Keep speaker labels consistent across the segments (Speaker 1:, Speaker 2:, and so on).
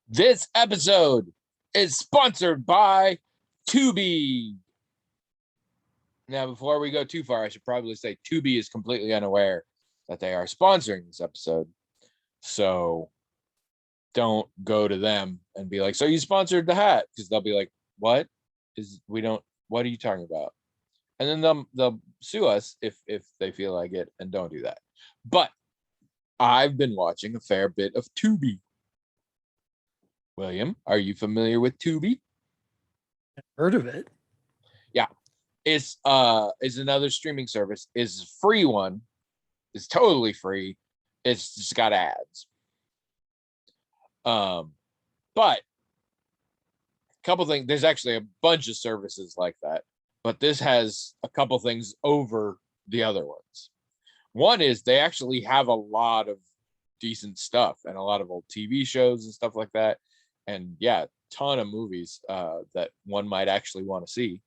Speaker 1: This episode is sponsored by Tubi. Now, before we go too far, I should probably say Tubi is completely unaware that they are sponsoring this episode. So don't go to them and be like, so you sponsored the hat? Because they'll be like, what? What are you talking about? And then they'll sue us if they feel like it, and don't do that. But I've been watching a fair bit of Tubi. William, are you familiar with Tubi?
Speaker 2: Heard of it?
Speaker 1: Yeah. It's another streaming service. Is a free one. It's totally free. It's just got ads. But a couple things, there's actually a bunch of services like that, but this has a couple things over the other ones. One is they actually have a lot of decent stuff and a lot of old TV shows and stuff like that. And yeah, ton of movies that one might actually want to see.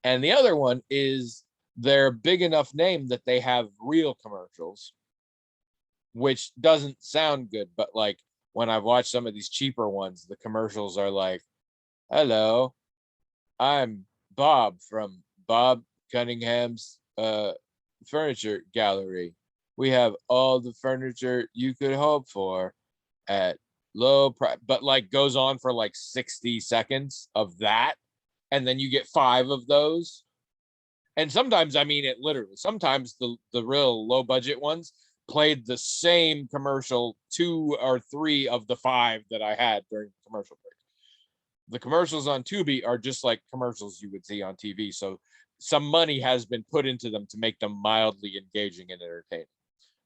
Speaker 1: And the other one is they're a big enough name that they have real commercials, which doesn't sound good, but like when I've watched some of these cheaper ones, the commercials are like, hello, I'm Bob from Bob Cunningham's furniture gallery. We have all the furniture you could hope for at low price, but like goes on for like 60 seconds of that. And then you get 5 of those. And sometimes, I mean it literally, sometimes the real low budget ones played the same commercial 2 or 3 of the 5 that I had during the commercial break. The commercials on Tubi are just like commercials you would see on TV. So some money has been put into them to make them mildly engaging and entertaining.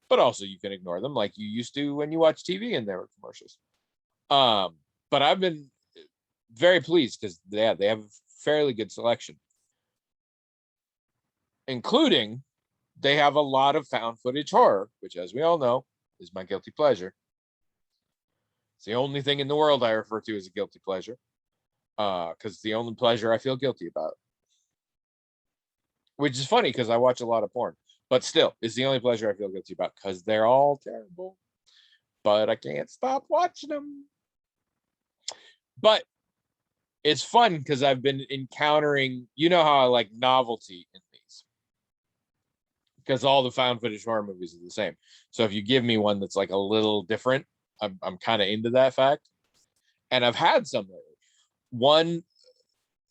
Speaker 1: But also you can ignore them like you used to when you watch TV and there were commercials. But I've been very pleased because they have a fairly good selection, including they have a lot of found footage horror, which, as we all know, is my guilty pleasure. It's the only thing in the world I refer to as a guilty pleasure, because it's the only pleasure I feel guilty about. Which is funny because I watch a lot of porn, but still, it's the only pleasure I feel guilty about because they're all terrible. But I can't stop watching them. But it's fun because I've been encountering, you know how I like novelty in these, because all the found footage horror movies are the same. So if you give me one that's like a little different, I'm kind of into that fact. And I've had some lately. One,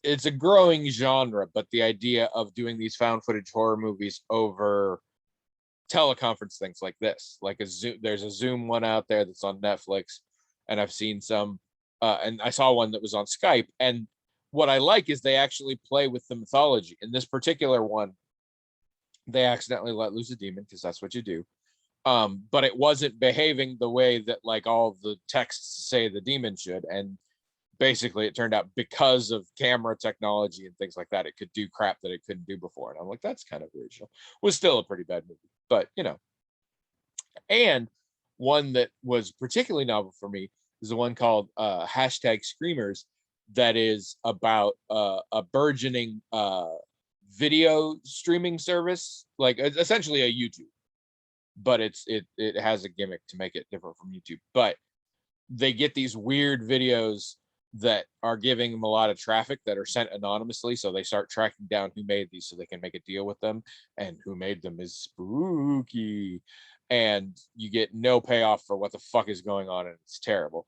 Speaker 1: it's a growing genre, but the idea of doing these found footage horror movies over teleconference things like this, like a Zoom, there's a Zoom one out there that's on Netflix, and I've seen some, and I saw one that was on Skype. And what I like is they actually play with the mythology. In this particular one, they accidentally let loose a demon because that's what you do. But it wasn't behaving the way that like all of the texts say the demon should. And basically it turned out because of camera technology and things like that, it could do crap that it couldn't do before. And I'm like, that's kind of original. Was still a pretty bad movie, but you know. And one that was particularly novel for me is the one called hashtag Screamers, that is about a burgeoning video streaming service, like essentially a YouTube, but it has a gimmick to make it different from YouTube. But they get these weird videos that are giving them a lot of traffic that are sent anonymously, so they start tracking down who made these so they can make a deal with them, and who made them is spooky, and you get no payoff for what the fuck is going on, and it's terrible.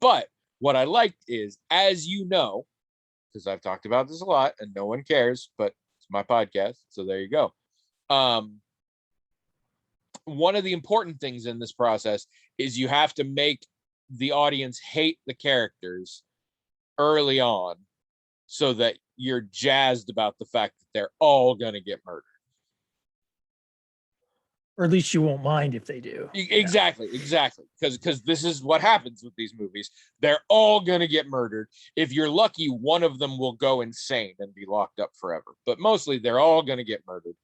Speaker 1: But what I liked is, as you know, because I've talked about this a lot and no one cares, but it's my podcast, so there you go. One of the important things in this process is you have to make the audience hate the characters early on so that you're jazzed about the fact that they're all going to get murdered.
Speaker 2: Or at least you won't mind if they do.
Speaker 1: Exactly. Because this is what happens with these movies. They're all going to get murdered. If you're lucky, one of them will go insane and be locked up forever. But mostly they're all going to get murdered.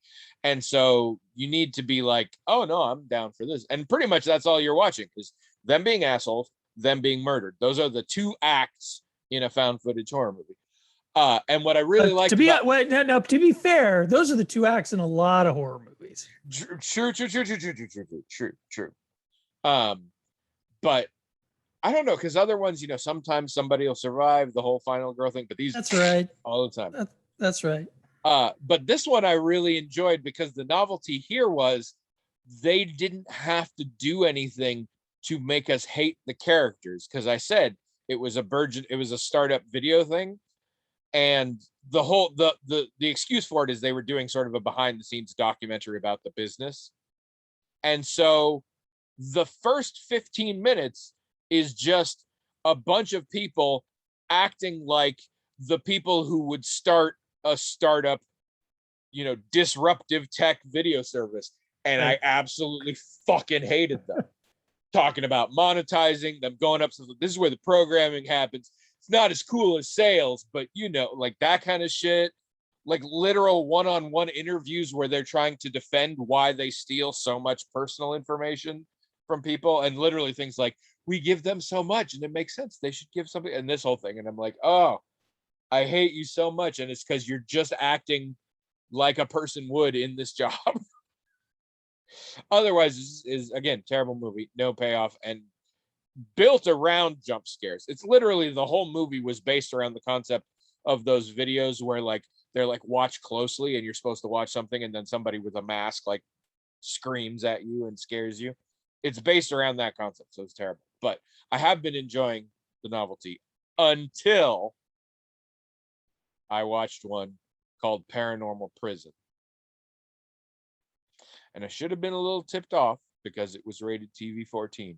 Speaker 1: And so you need to be like, oh, no, I'm down for this. And pretty much that's all you're watching is them being assholes, them being murdered. Those are the 2 acts in a found footage horror movie. And what I really like
Speaker 2: to be fair, those are the 2 acts in a lot of horror movies.
Speaker 1: True. But I don't know, because other ones, sometimes somebody will survive the whole final girl thing, but these
Speaker 2: That's right.
Speaker 1: all the time.
Speaker 2: That's right.
Speaker 1: But this one I really enjoyed because the novelty here was they didn't have to do anything to make us hate the characters. Because I said it was a startup video thing, and the whole the excuse for it is they were doing sort of a behind the scenes documentary about the business, and so the first 15 minutes is just a bunch of people acting like the people who would start a startup, disruptive tech video service. And I
Speaker 2: Right.
Speaker 1: absolutely fucking hated them. Talking about monetizing, them going up. So this is where the programming happens. It's not as cool as sales, but like that kind of shit. Like literal one-on-one interviews where they're trying to defend why they steal so much personal information from people, and literally things like, we give them so much and it makes sense, they should give something, and this whole thing. And I'm like, oh, I hate you so much. And it's because you're just acting like a person would in this job. Otherwise, this is again terrible movie, no payoff, and built around jump scares. It's literally the whole movie was based around the concept of those videos where like they're like, watch closely, and you're supposed to watch something, and then somebody with a mask like screams at you and scares you. It's based around that concept, so it's terrible. But I have been enjoying the novelty until I watched one called Paranormal Prison. And I should have been a little tipped off because it was rated TV-14.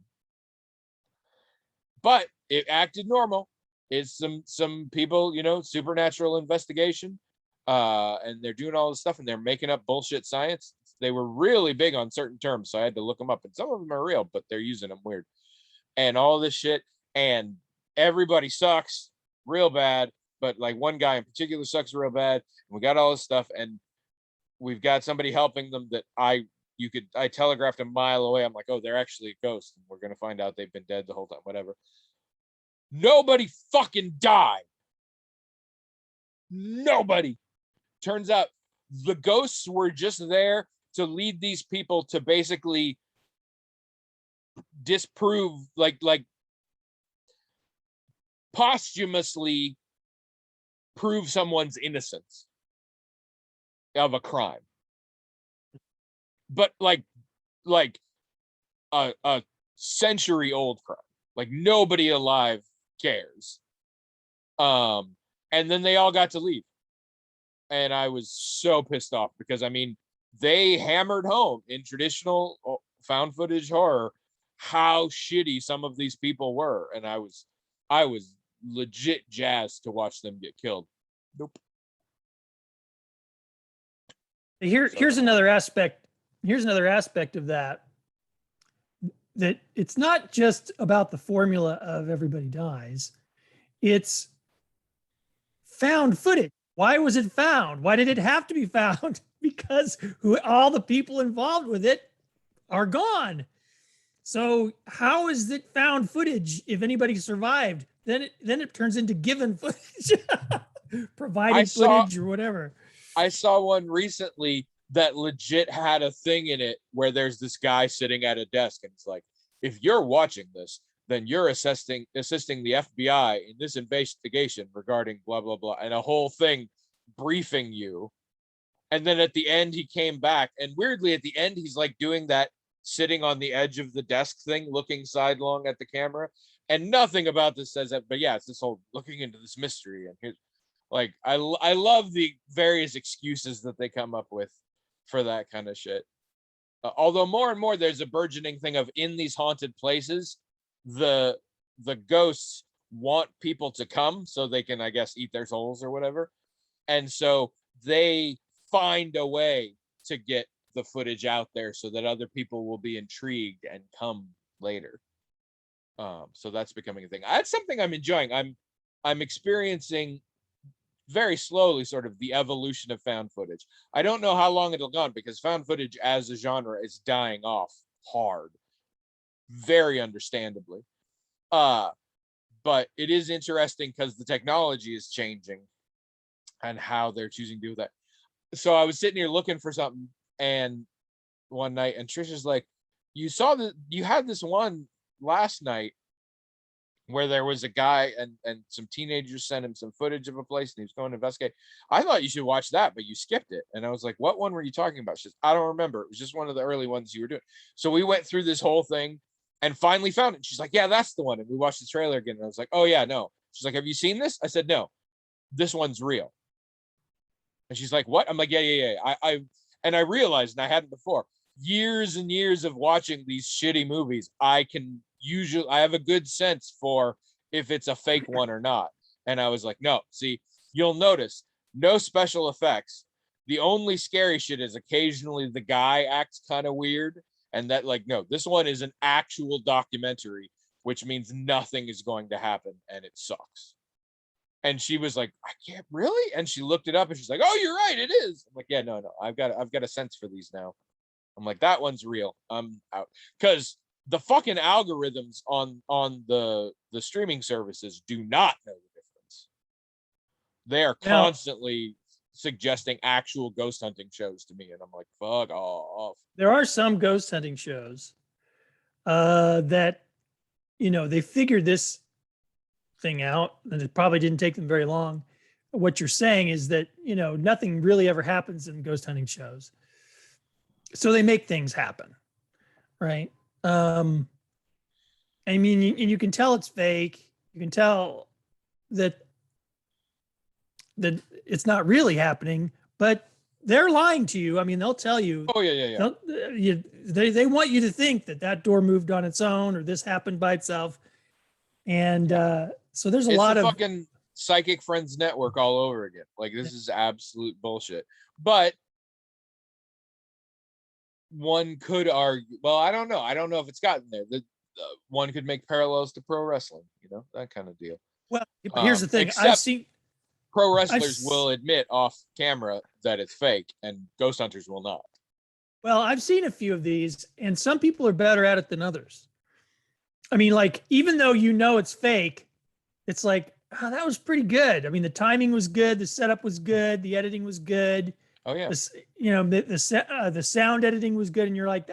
Speaker 1: But it acted normal. It's some people, supernatural investigation. And they're doing all this stuff, and they're making up bullshit science. They were really big on certain terms, so I had to look them up. And some of them are real, but they're using them weird. And all this shit. And everybody sucks real bad. But like one guy in particular sucks real bad. And we got all this stuff, and we've got somebody helping them that I telegraphed a mile away. I'm like, oh, they're actually a ghost, and we're gonna find out they've been dead the whole time. Whatever. Nobody fucking died. Nobody. Turns out the ghosts were just there to lead these people to basically disprove, like posthumously prove someone's innocence of a crime. But like a century old crime. Like nobody alive cares. And then they all got to leave. And I was so pissed off because I mean, they hammered home in traditional found footage horror how shitty some of these people were, and I was legit jazzed to watch them get killed. Nope.
Speaker 2: Here's another aspect. Here's another aspect of that. That it's not just about the formula of everybody dies. It's found footage. Why was it found? Why did it have to be found? Because all the people involved with it are gone. So how is it found footage if anybody survived? Then it turns into given footage, provided footage or whatever.
Speaker 1: I saw one recently that legit had a thing in it where there's this guy sitting at a desk, and it's like, if you're watching this, then you're assisting the FBI in this investigation regarding blah, blah, blah, and a whole thing briefing you. And then at the end, he came back, and weirdly at the end, he's like doing that sitting on the edge of the desk thing, looking sidelong at the camera. And nothing about this says that, but yeah, it's this whole looking into this mystery. And here's, like, I love the various excuses that they come up with for that kind of shit. Although more and more there's a burgeoning thing of, in these haunted places, the ghosts want people to come so they can, I guess, eat their souls or whatever. And so they find a way to get the footage out there so that other people will be intrigued and come later. So that's becoming a thing. That's something I'm enjoying. I'm experiencing very slowly sort of the evolution of found footage. I don't know how long it'll go on, because found footage as a genre is dying off hard, very understandably. But it is interesting because the technology is changing and how they're choosing to do that. So I was sitting here looking for something, and one night, and Trisha's like, you had this one last night where there was a guy and some teenagers sent him some footage of a place and he was going to investigate. I thought you should watch that, but you skipped it. And I was like, what one were you talking about? She says, I don't remember. It was just one of the early ones you were doing. So we went through this whole thing and finally found it. She's like, yeah, that's the one. And we watched the trailer again. And I was like, oh yeah, no. She's like, have you seen this? I said, no, this one's real. And she's like, what? I'm like, yeah. I realized, and I hadn't before, years and years of watching these shitty movies, I have a good sense for if it's a fake one or not. And I was like, no, see, you'll notice no special effects. The only scary shit is occasionally the guy acts kind of weird. And that, like, no, this one is an actual documentary, which means nothing is going to happen and it sucks. And she was like, I can't really. And she looked it up and she's like, oh, you're right, it is. I'm like, yeah, no, I've got a sense for these now. I'm like, that one's real. I'm out. Because the fucking algorithms on the streaming services do not know the difference. They are constantly suggesting actual ghost hunting shows to me. And I'm like, fuck off.
Speaker 2: There are some ghost hunting shows that, they figured this thing out, and it probably didn't take them very long. What you're saying is that, nothing really ever happens in ghost hunting shows. So they make things happen, right? I mean, and you can tell it's fake. You can tell that it's not really happening, but they're lying to you. I mean, they'll tell you.
Speaker 1: Oh yeah.
Speaker 2: They want you to think that door moved on its own or this happened by itself, and so there's a lot of
Speaker 1: fucking Psychic Friends Network all over again. Like, this is absolute bullshit. But one could argue, well, I don't know if it's gotten there. One could make parallels to pro wrestling, that kind of deal.
Speaker 2: Well, here's the thing. I've seen
Speaker 1: pro wrestlers will admit off camera that it's fake, and ghost hunters will not.
Speaker 2: Well, I've seen a few of these, and some people are better at it than others. I mean, like, even though it's fake, it's like, oh, that was pretty good. I mean, the timing was good, the setup was good, the editing was good.
Speaker 1: Oh yeah.
Speaker 2: The sound editing was good, and you're like,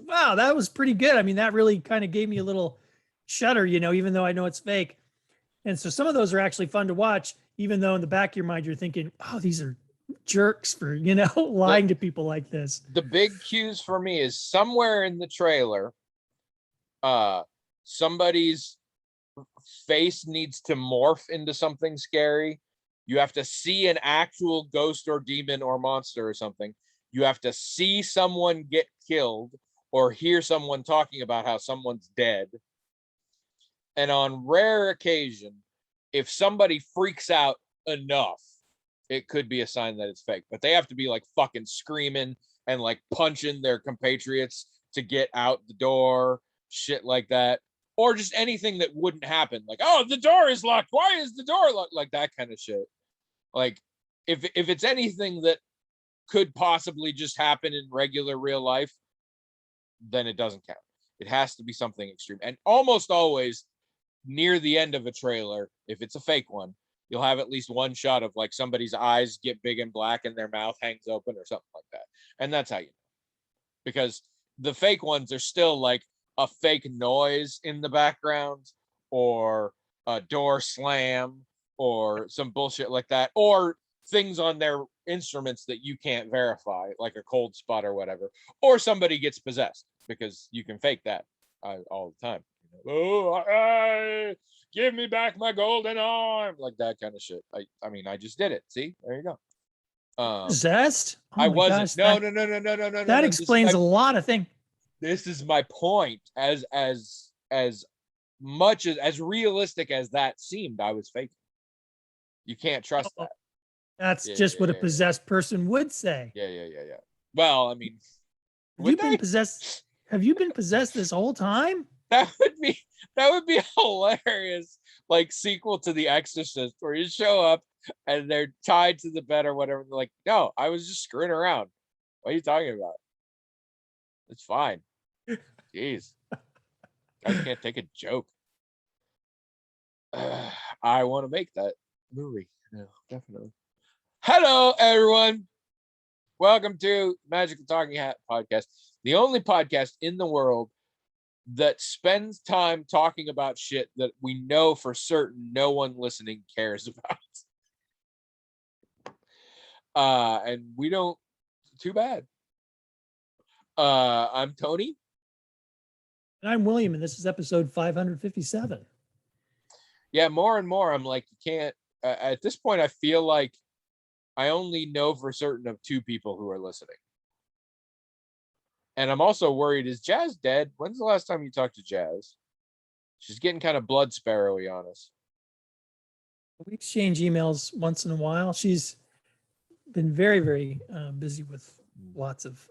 Speaker 2: wow, that was pretty good. I mean, that really kind of gave me a little shudder, even though I know it's fake. And so some of those are actually fun to watch, even though in the back of your mind you're thinking, oh, these are jerks for lying to people like this.
Speaker 1: The big cues for me is somewhere in the trailer, somebody's face needs to morph into something scary. You have to see an actual ghost or demon or monster or something. You have to see someone get killed or hear someone talking about how someone's dead. And on rare occasion, if somebody freaks out enough, it could be a sign that it's fake. But they have to be like fucking screaming and like punching their compatriots to get out the door, shit like that. Or just anything that wouldn't happen. Like, oh, the door is locked. Why is the door locked? Like that kind of shit. Like, if it's anything that could possibly just happen in regular real life, then it doesn't count. It has to be something extreme. And almost always near the end of a trailer, if it's a fake one, you'll have at least one shot of like somebody's eyes get big and black and their mouth hangs open or something like that. And that's how you know. Because the fake ones are still like a fake noise in the background or a door slam or some bullshit like that, or things on their instruments that you can't verify, like a cold spot or whatever, or somebody gets possessed, because you can fake that all the time. Oh, give me back my golden arm, like that kind of shit. I mean, I just did it. See, there you go.
Speaker 2: Possessed?
Speaker 1: Oh, I wasn't. Gosh, no.
Speaker 2: That explains a lot of things.
Speaker 1: This is my point. As much as realistic as that seemed, I was faking. You can't trust that.
Speaker 2: That's just what a possessed person would say.
Speaker 1: Yeah. Well, I mean,
Speaker 2: possessed? Have you been possessed this whole time?
Speaker 1: That would be hilarious, like sequel to The Exorcist, where you show up and they're tied to the bed or whatever. They're like, no, I was just screwing around. What are you talking about? It's fine. Jeez. I can't take a joke. I want to make that movie. Yeah, definitely. Hello, everyone. Welcome to Magical Talking Hat Podcast, the only podcast in the world that spends time talking about shit that we know for certain no one listening cares about. And we don't, too bad. I'm Tony.
Speaker 2: And I'm William, and this is episode 557.
Speaker 1: Yeah, more and more, I'm like, you can't, at this point, I feel like I only know for certain of 2 people who are listening. And I'm also worried, is Jazz dead? When's the last time you talked to Jazz? She's getting kind of blood sparrowy on us.
Speaker 2: We exchange emails once in a while. She's been very, very busy with lots of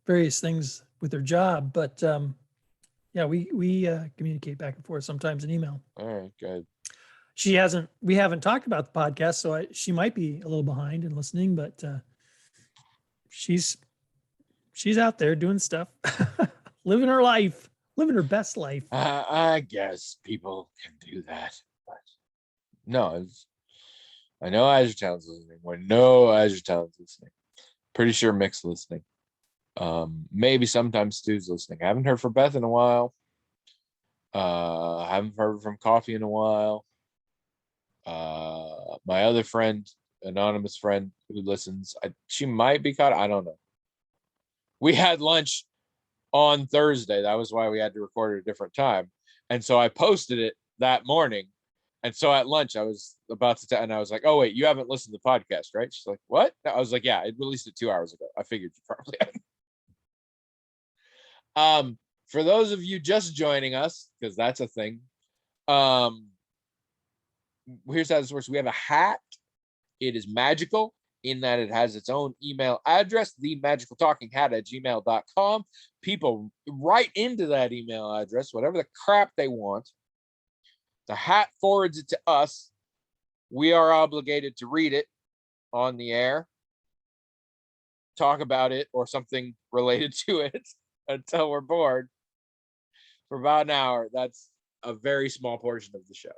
Speaker 2: various things with her job. But yeah, we communicate back and forth sometimes in email.
Speaker 1: All right, good.
Speaker 2: We haven't talked about the podcast, so she might be a little behind in listening, but she's out there doing stuff, living her life, living her best life.
Speaker 1: I guess people can do that, but no, I know Azure Town's listening. I know Azure Town's listening. Pretty sure Mick's listening. Maybe sometimes Stu's listening. I haven't heard from Beth in a while. I haven't heard from Coffee in a while. My other friend, anonymous friend who listens, she might be caught. I don't know. We had lunch on Thursday. That was why we had to record at a different time. And so I posted it that morning. And so at lunch, I was about to and I was like, oh, wait, you haven't listened to the podcast, right? She's like, what? I was like, yeah, I released it 2 hours ago. I figured you probably hadn't. For those of you just joining us, because that's a thing. Here's how this works. We have a hat. It is magical in that it has its own email address, themagicaltalkinghat@gmail.com. People write into that email address whatever the crap they want. The hat forwards it to us. We are obligated to read it on the air, talk about it or something related to it until we're bored for about an hour. That's a very small portion of the show.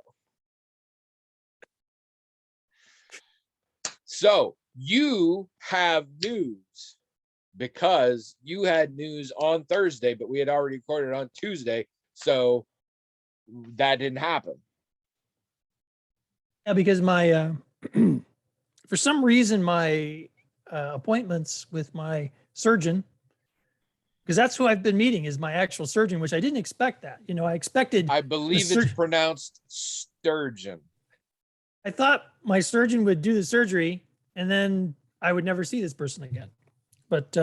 Speaker 1: So you have news because you had news on Thursday, but we had already recorded on Tuesday. So that didn't happen.
Speaker 2: Yeah, because my, for some reason, my appointments with my surgeon, because that's who I've been meeting is my actual surgeon, which I didn't expect that. You know, I believe
Speaker 1: it's pronounced sturgeon.
Speaker 2: I thought my surgeon would do the surgery and then I would never see this person again. But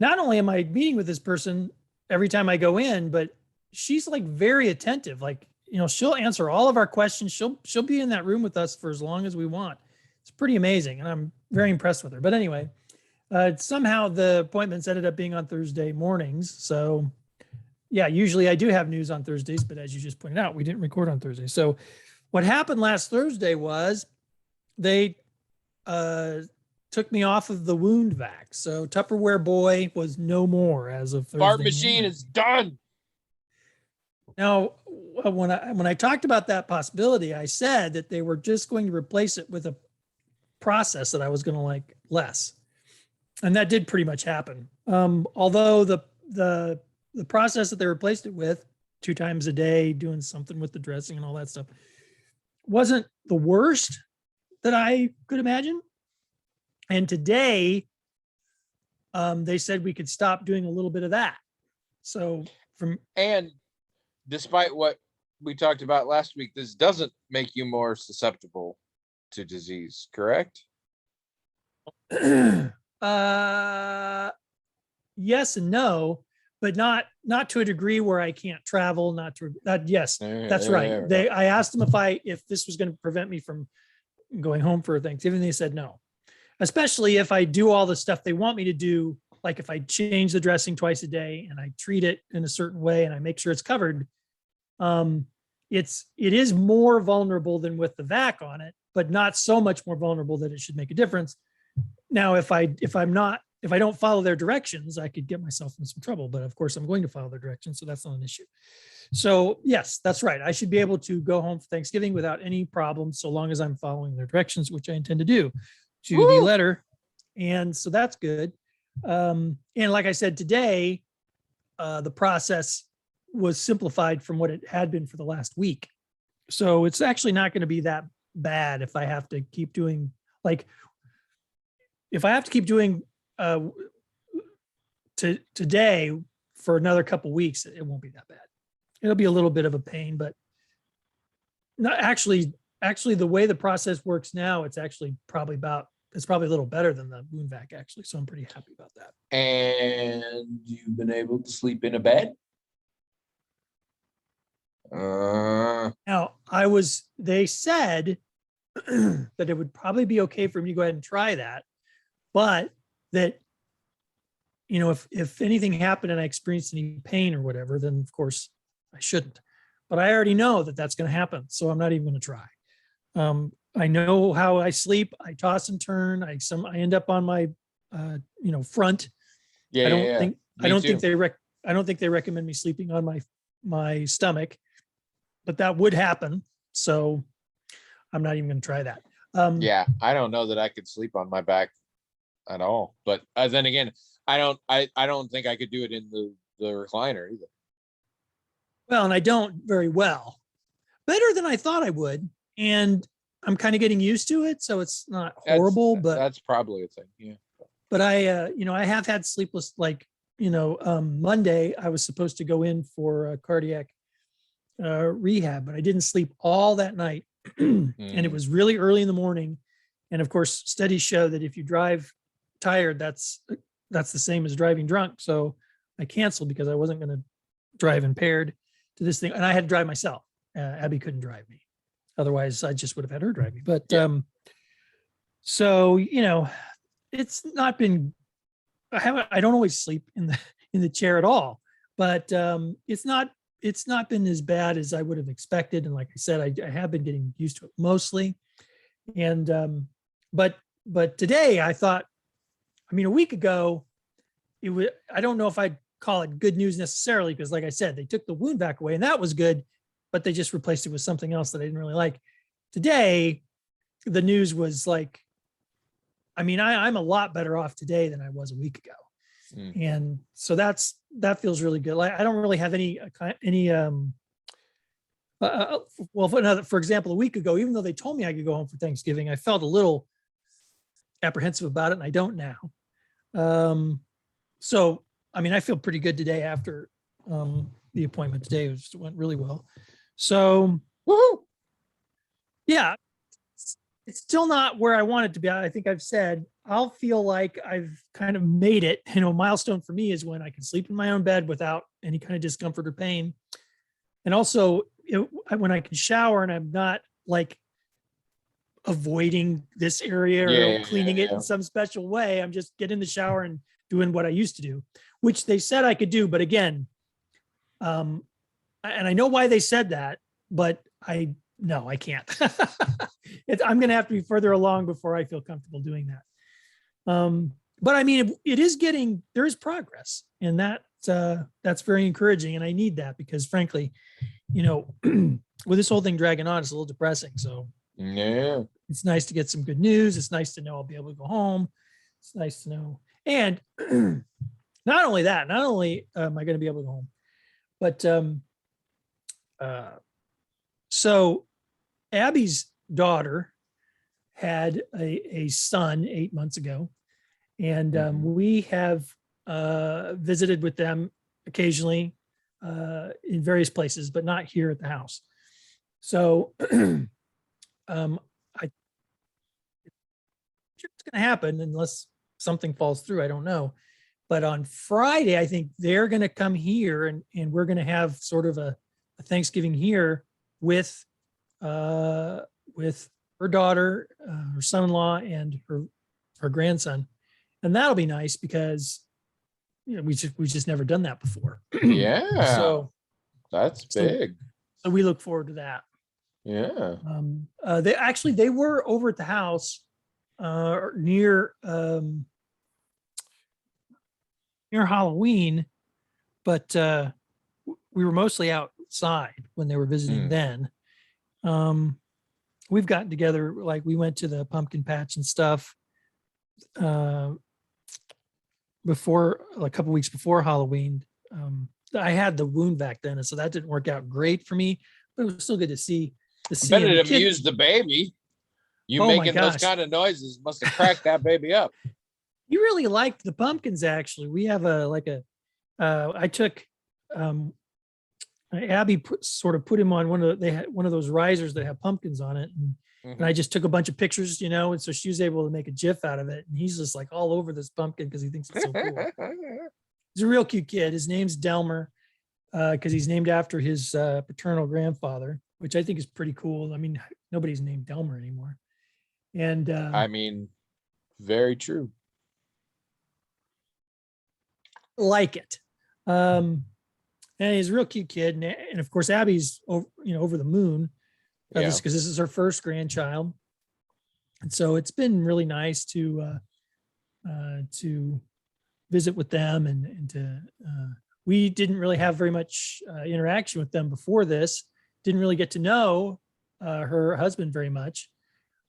Speaker 2: not only am I meeting with this person every time I go in, but she's like very attentive. Like, you know, she'll answer all of our questions. She'll be in that room with us for as long as we want. It's pretty amazing. And I'm very impressed with her. But anyway, somehow the appointments ended up being on Thursday mornings. So yeah, usually I do have news on Thursdays, but as you just pointed out, we didn't record on Thursday. So what happened last Thursday was they took me off of the wound vac. So Tupperware boy was no more as of Thursday.
Speaker 1: Fart machine is done.
Speaker 2: Now, when I talked about that possibility, I said that they were just going to replace it with a process that I was going to like less. And that did pretty much happen. Although the process that they replaced it with 2 times a day, doing something with the dressing and all that stuff, wasn't the worst that I could imagine. And today, they said we could stop doing a little bit of that. So
Speaker 1: and despite what we talked about last week, this doesn't make you more susceptible to disease, correct?
Speaker 2: Yes and no, but not to a degree where I can't travel. Yes, that's right. I asked them if this was going to prevent me from going home for Thanksgiving. They said no, especially if I do all the stuff they want me to do. Like if I change the dressing twice a day and I treat it in a certain way and I make sure it's covered. It is more vulnerable than with the vac on it, but not so much more vulnerable that it should make a difference. Now, if I don't follow their directions, I could get myself in some trouble, but of course I'm going to follow their directions. So that's not an issue. So yes, that's right. I should be able to go home for Thanksgiving without any problems, so long as I'm following their directions, which I intend to do to the letter. And so that's good. And like I said, today, the process was simplified from what it had been for the last week. So it's actually not going to be that bad if I have to keep doing, like, if I have to keep doing today for another couple weeks, it won't be that bad. It'll be a little bit of a pain, but not actually the way the process works now, it's probably a little better than the wound vac actually. So I'm pretty happy about that.
Speaker 1: And you've been able to sleep in a bed?
Speaker 2: Now they said that it would probably be okay for me to go ahead and try that, but that, if anything happened and I experienced any pain or whatever, then of course I shouldn't. But I already know that that's going to happen, so I'm not even going to try. I know how I sleep. I toss and turn. I end up on my, front.
Speaker 1: Yeah,
Speaker 2: I don't think they recommend me sleeping on my stomach, but that would happen. So I'm not even going to try that.
Speaker 1: Yeah, I don't know that I could sleep on my back at all. But then again, I don't think I could do it in the recliner either.
Speaker 2: Well, and I don't very well. Better than I thought I would. And I'm kind of getting used to it. So it's not horrible, but
Speaker 1: that's probably a thing. Yeah.
Speaker 2: But I have had sleepless, Monday, I was supposed to go in for cardiac rehab, but I didn't sleep all that night. And it was really early in the morning. And of course, studies show that if you drive tired, that's the same as driving drunk. So I canceled because I wasn't going to drive impaired to this thing. And I had to drive myself. Abby couldn't drive me. Otherwise, I just would have had her drive me. But so, it's not been, I don't always sleep in the chair at all, but it's not been as bad as I would have expected. And like I said, I have been getting used to it mostly. And but today I thought, a week ago, I don't know if I'd call it good news necessarily, because like I said, they took the wound vac away and that was good, but they just replaced it with something else that I didn't really like. Today, the news was like, I'm a lot better off today than I was a week ago. And so that feels really good. Like I don't really have any for example, a week ago, even though they told me I could go home for Thanksgiving, I felt a little apprehensive about it, and I don't now. So, I feel pretty good today after the appointment today. It went really well. So, woohoo! Yeah, it's still not where I want it to be. I think I've said I'll feel like I've kind of made it. A milestone for me is when I can sleep in my own bed without any kind of discomfort or pain. And also when I can shower and I'm not like avoiding this area or cleaning it in some special way. I'm just getting in the shower and doing what I used to do, which they said I could do. But again, and I know why they said that, but no, I can't. I'm going to have to be further along before I feel comfortable doing that. But it is there is progress, and that's very encouraging. And I need that because frankly, with this whole thing dragging on, it's a little depressing. So
Speaker 1: yeah,
Speaker 2: it's nice to get some good news. It's nice to know I'll be able to go home. It's nice to know. And not only am I going to be able to go home, but so Abby's daughter had a son 8 months ago, and we have visited with them occasionally in various places, but not here at the house. So it's going to happen unless something falls through. I don't know. But on Friday, I think they're going to come here and we're going to have sort of a Thanksgiving here with her daughter, her son-in-law, and her grandson. And that'll be nice because we just never done that before.
Speaker 1: Yeah.
Speaker 2: So
Speaker 1: that's big.
Speaker 2: So we look forward to that.
Speaker 1: Yeah.
Speaker 2: They were over at the house near Halloween, but we were mostly outside when they were visiting then. We've gotten together, like we went to the pumpkin patch and stuff before, a couple weeks before Halloween. I had the wound back then, and so that didn't work out great for me. But it was still good to see
Speaker 1: I bet
Speaker 2: him.
Speaker 1: it
Speaker 2: The kid,
Speaker 1: amused the baby. You
Speaker 2: oh my
Speaker 1: making those
Speaker 2: gosh,
Speaker 1: kind of noises must have cracked that baby up.
Speaker 2: he really liked the pumpkins. Actually, we have I took Abby sort of put him on they had one of those risers that have pumpkins on it, and I just took a bunch of pictures, and so she was able to make a GIF out of it, and he's just like all over this pumpkin because he thinks it's so cool. He's a real cute kid. His name's Delmer, because he's named after his paternal grandfather, which I think is pretty cool. I mean, nobody's named Delmer anymore. And
Speaker 1: I mean, very true.
Speaker 2: like it. And he's a real cute kid. And of course, Abby's over the moon because this is her first grandchild. And so it's been really nice to visit with them and to we didn't really have very much interaction with them before this. Didn't really get to know her husband very much.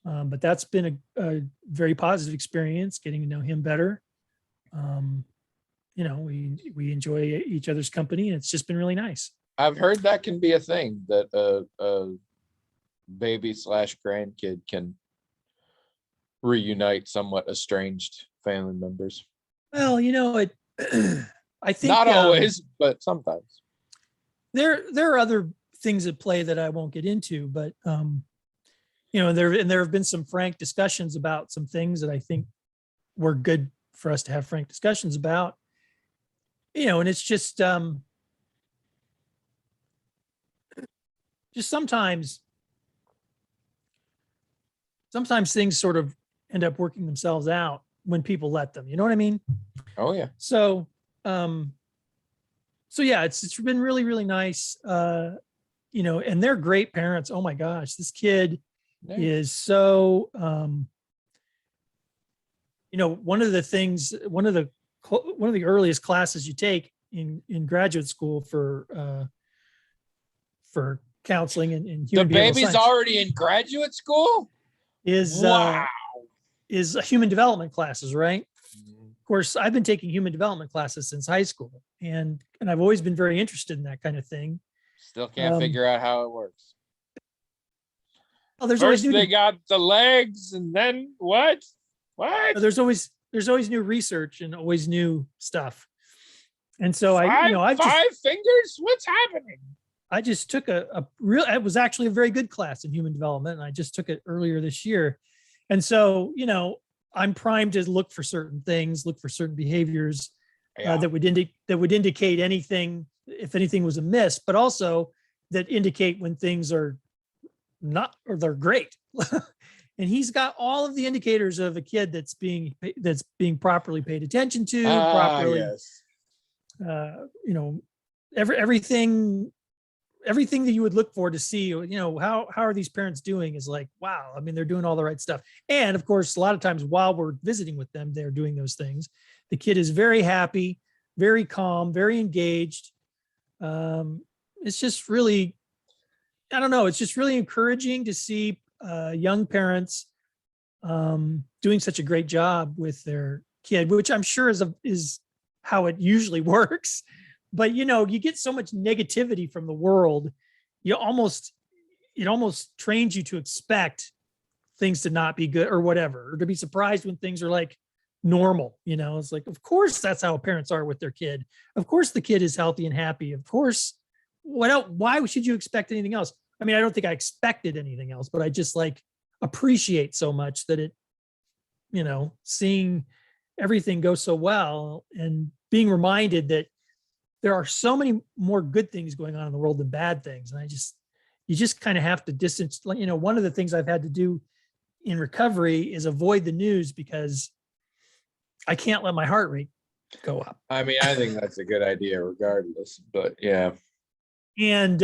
Speaker 2: But that's been a very positive experience, getting to know him better. We enjoy each other's company, and it's just been really nice.
Speaker 1: I've heard that can be a thing, that a baby / grandkid can reunite somewhat estranged family members.
Speaker 2: Well, it I think
Speaker 1: not always, but sometimes.
Speaker 2: There are other things at play that I won't get into, but there have been some frank discussions about some things that I think were good for us to have frank discussions about. And it's just sometimes things sort of end up working themselves out when people let them. You know what I mean?
Speaker 1: Oh yeah.
Speaker 2: So yeah, it's been really, really nice. And they're great parents. Oh my gosh, this kid is so one of the earliest classes you take in graduate school for counseling and human
Speaker 1: the
Speaker 2: behavioral
Speaker 1: baby's
Speaker 2: science
Speaker 1: already in graduate school
Speaker 2: is human development classes, right? Of course, I've been taking human development classes since high school, and I've always been very interested in that kind of thing.
Speaker 1: Still can't figure out how it works.
Speaker 2: Well, there's
Speaker 1: First
Speaker 2: always
Speaker 1: they got the legs, and then what?
Speaker 2: There's always new research and always new stuff. And so
Speaker 1: five fingers. What's happening?
Speaker 2: I just took it was actually a very good class in human development, and I just took it earlier this year. And so, I'm primed to look for certain things, look for certain behaviors that would indicate anything, if anything was amiss, but also that indicate when things are not, or they're great. And he's got all of the indicators of a kid that's being properly paid attention to, properly, everything that you would look for to see, how are these parents doing is like, wow. I mean, they're doing all the right stuff. And of course, a lot of times while we're visiting with them, they're doing those things. The kid is very happy, very calm, very engaged. It's just really, I don't know. It's just really encouraging to see young parents doing such a great job with their kid, which I'm sure is how it usually works. But you get so much negativity from the world, it almost trains you to expect things to not be good or whatever, or to be surprised when things are like normal. It's like, of course that's how parents are with their kid. Of course the kid is healthy and happy. Of course, what else? Why should you expect anything else? I mean, I don't think I expected anything else, but I just appreciate so much that it, seeing everything go so well and being reminded that there are so many more good things going on in the world than bad things. And you just kind of have to distance. One of the things I've had to do in recovery is avoid the news because I can't let my heart rate go up.
Speaker 1: I mean, I think that's a good idea regardless, but yeah.
Speaker 2: And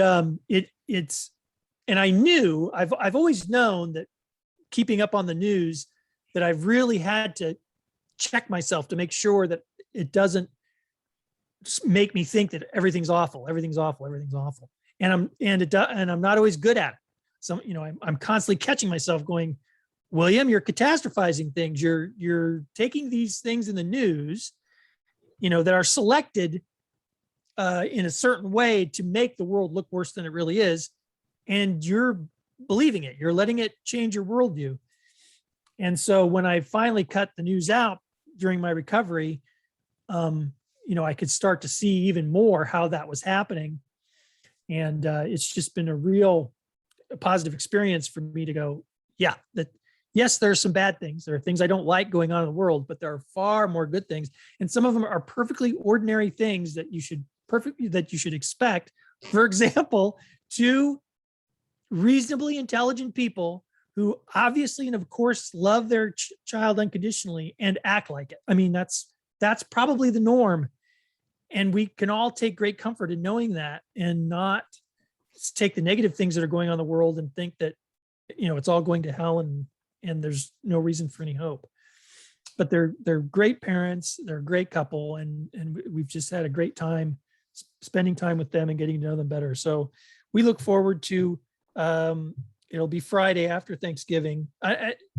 Speaker 2: and I've always known that keeping up on the news, that I've really had to check myself to make sure that it doesn't make me think that everything's awful. And I'm not always good at it. So, I'm constantly catching myself going, William, you're catastrophizing things. You're taking these things in the news, that are selected in a certain way to make the world look worse than it really is. And you're believing it, you're letting it change your worldview. And so when I finally cut the news out during my recovery, I could start to see even more how that was happening. And it's just been a real positive experience for me to go, yeah, that yes, there's some bad things. There are things I don't like going on in the world, but there are far more good things. And some of them are perfectly ordinary things that you should expect. For example, two reasonably intelligent people who obviously and of course love their child unconditionally and act like it. I mean, that's probably the norm. And we can all take great comfort in knowing that and not take the negative things that are going on in the world and think that, it's all going to hell and there's no reason for any hope. But they're great parents, they're a great couple, and we've just had a great time spending time with them and getting to know them better. So we look forward to, it'll be Friday after Thanksgiving.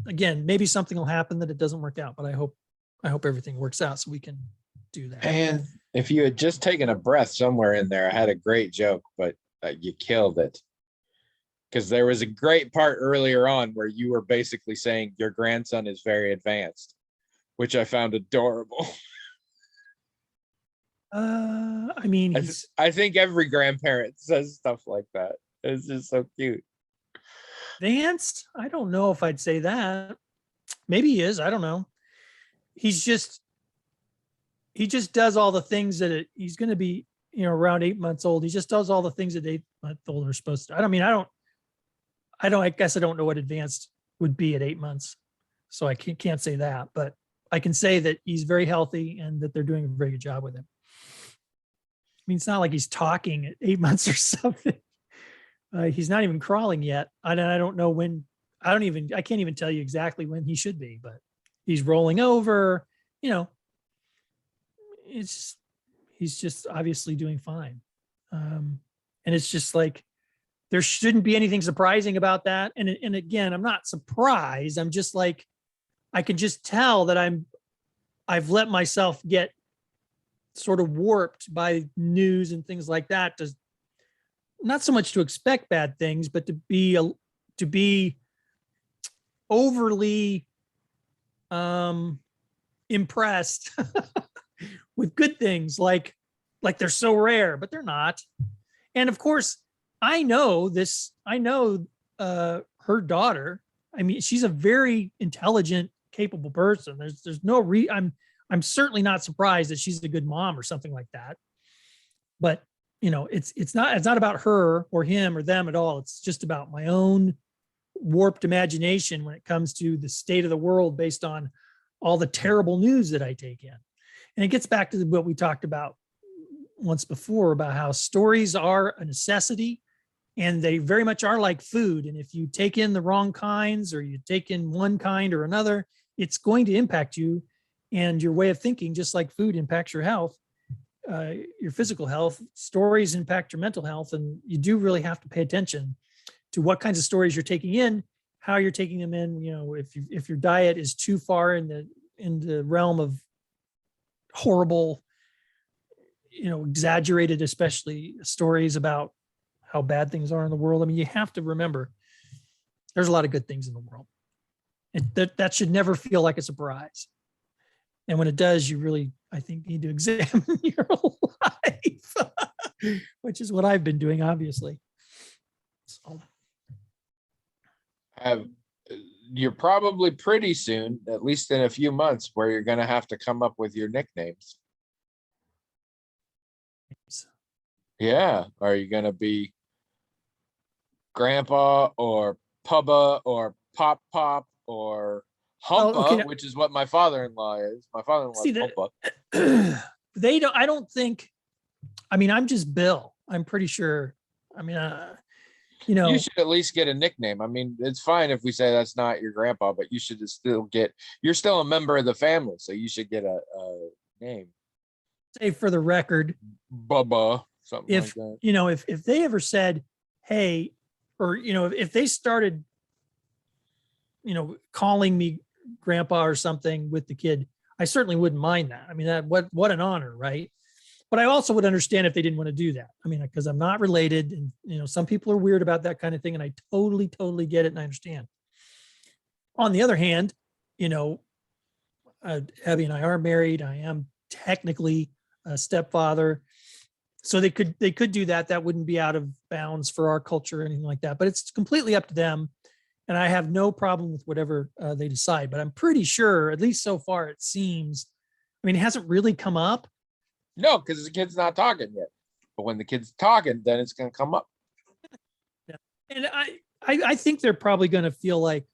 Speaker 2: Again, maybe something will happen that it doesn't work out, but I hope everything works out so we can do that.
Speaker 1: And if you had just taken a breath somewhere in there, I had a great joke, but you killed it. Because there was a great part earlier on where you were basically saying your grandson is very advanced, which I found adorable.
Speaker 2: I mean,
Speaker 1: I think every grandparent says stuff like that. It's just so cute.
Speaker 2: Advanced? I don't know if I'd say that. Maybe he is. I don't know. He just does all the things that he's going to be, around 8 months old. He just does all the things that 8 months old are supposed to. I guess I don't know what advanced would be at 8 months. So I can't say that, but I can say that he's very healthy and that they're doing a very good job with him. I mean, it's not like he's talking at 8 months or something. He's not even crawling yet. I don't know when. I can't even tell you exactly when he should be, but he's rolling over. He's just obviously doing fine. And it's just like, there shouldn't be anything surprising about that. And again, I'm not surprised. I'm just like, I can just tell that I've let myself get sort of warped by news and things like that, to not so much to expect bad things, but to be overly impressed with good things, like they're so rare, but they're not. And of course, I know her daughter. I mean, she's a very intelligent, capable person. There's no I'm certainly not surprised that she's a good mom or something like that. But it's not about her or him or them at all. It's just about my own warped imagination when it comes to the state of the world based on all the terrible news that I take in. And it gets back to what we talked about once before about how stories are a necessity, and they very much are like food. And if you take in the wrong kinds, or you take in one kind or another, it's going to impact you and your way of thinking, just like food impacts your health, your physical health. Stories impact your mental health, and you do really have to pay attention to what kinds of stories you're taking in, how you're taking them in. If your diet is too far in the realm of horrible, exaggerated, especially stories about how bad things are in the world. I mean, you have to remember there's a lot of good things in the world. That should never feel like a surprise. And when it does, you really, I think, need to examine your life, which is what I've been doing, obviously. So.
Speaker 1: You're probably pretty soon, at least in a few months, where you're going to have to come up with your nicknames. Yeah. Are you going to be Grandpa or Pubba or Pop Pop or Humpa, which is what my father-in-law is. My father-in-law is Humpa.
Speaker 2: I don't think, I'm just Bill. I'm pretty sure.
Speaker 1: You should at least get a nickname. I mean, it's fine if we say that's not your grandpa, but you should still you're still a member of the family, so you should get a name.
Speaker 2: Say for the record,
Speaker 1: Bubba, something like that.
Speaker 2: If they ever said, hey, or, if they started, calling me grandpa or something with the kid, I certainly wouldn't mind that. I mean, what an honor, right? But I also would understand if they didn't want to do that. I mean, because I'm not related, and some people are weird about that kind of thing, and I totally, totally get it and I understand. On the other hand, you know, Abby and I are married. I am technically a stepfather, so they could do that. That wouldn't be out of bounds for our culture or anything like that. But it's completely up to them, and I have no problem with whatever they decide. But I'm pretty sure, at least so far, it seems. I mean, it hasn't really come up.
Speaker 1: No, because the kid's not talking yet. But when the kid's talking, then it's going to come up.
Speaker 2: Yeah. And I think they're probably going to feel like,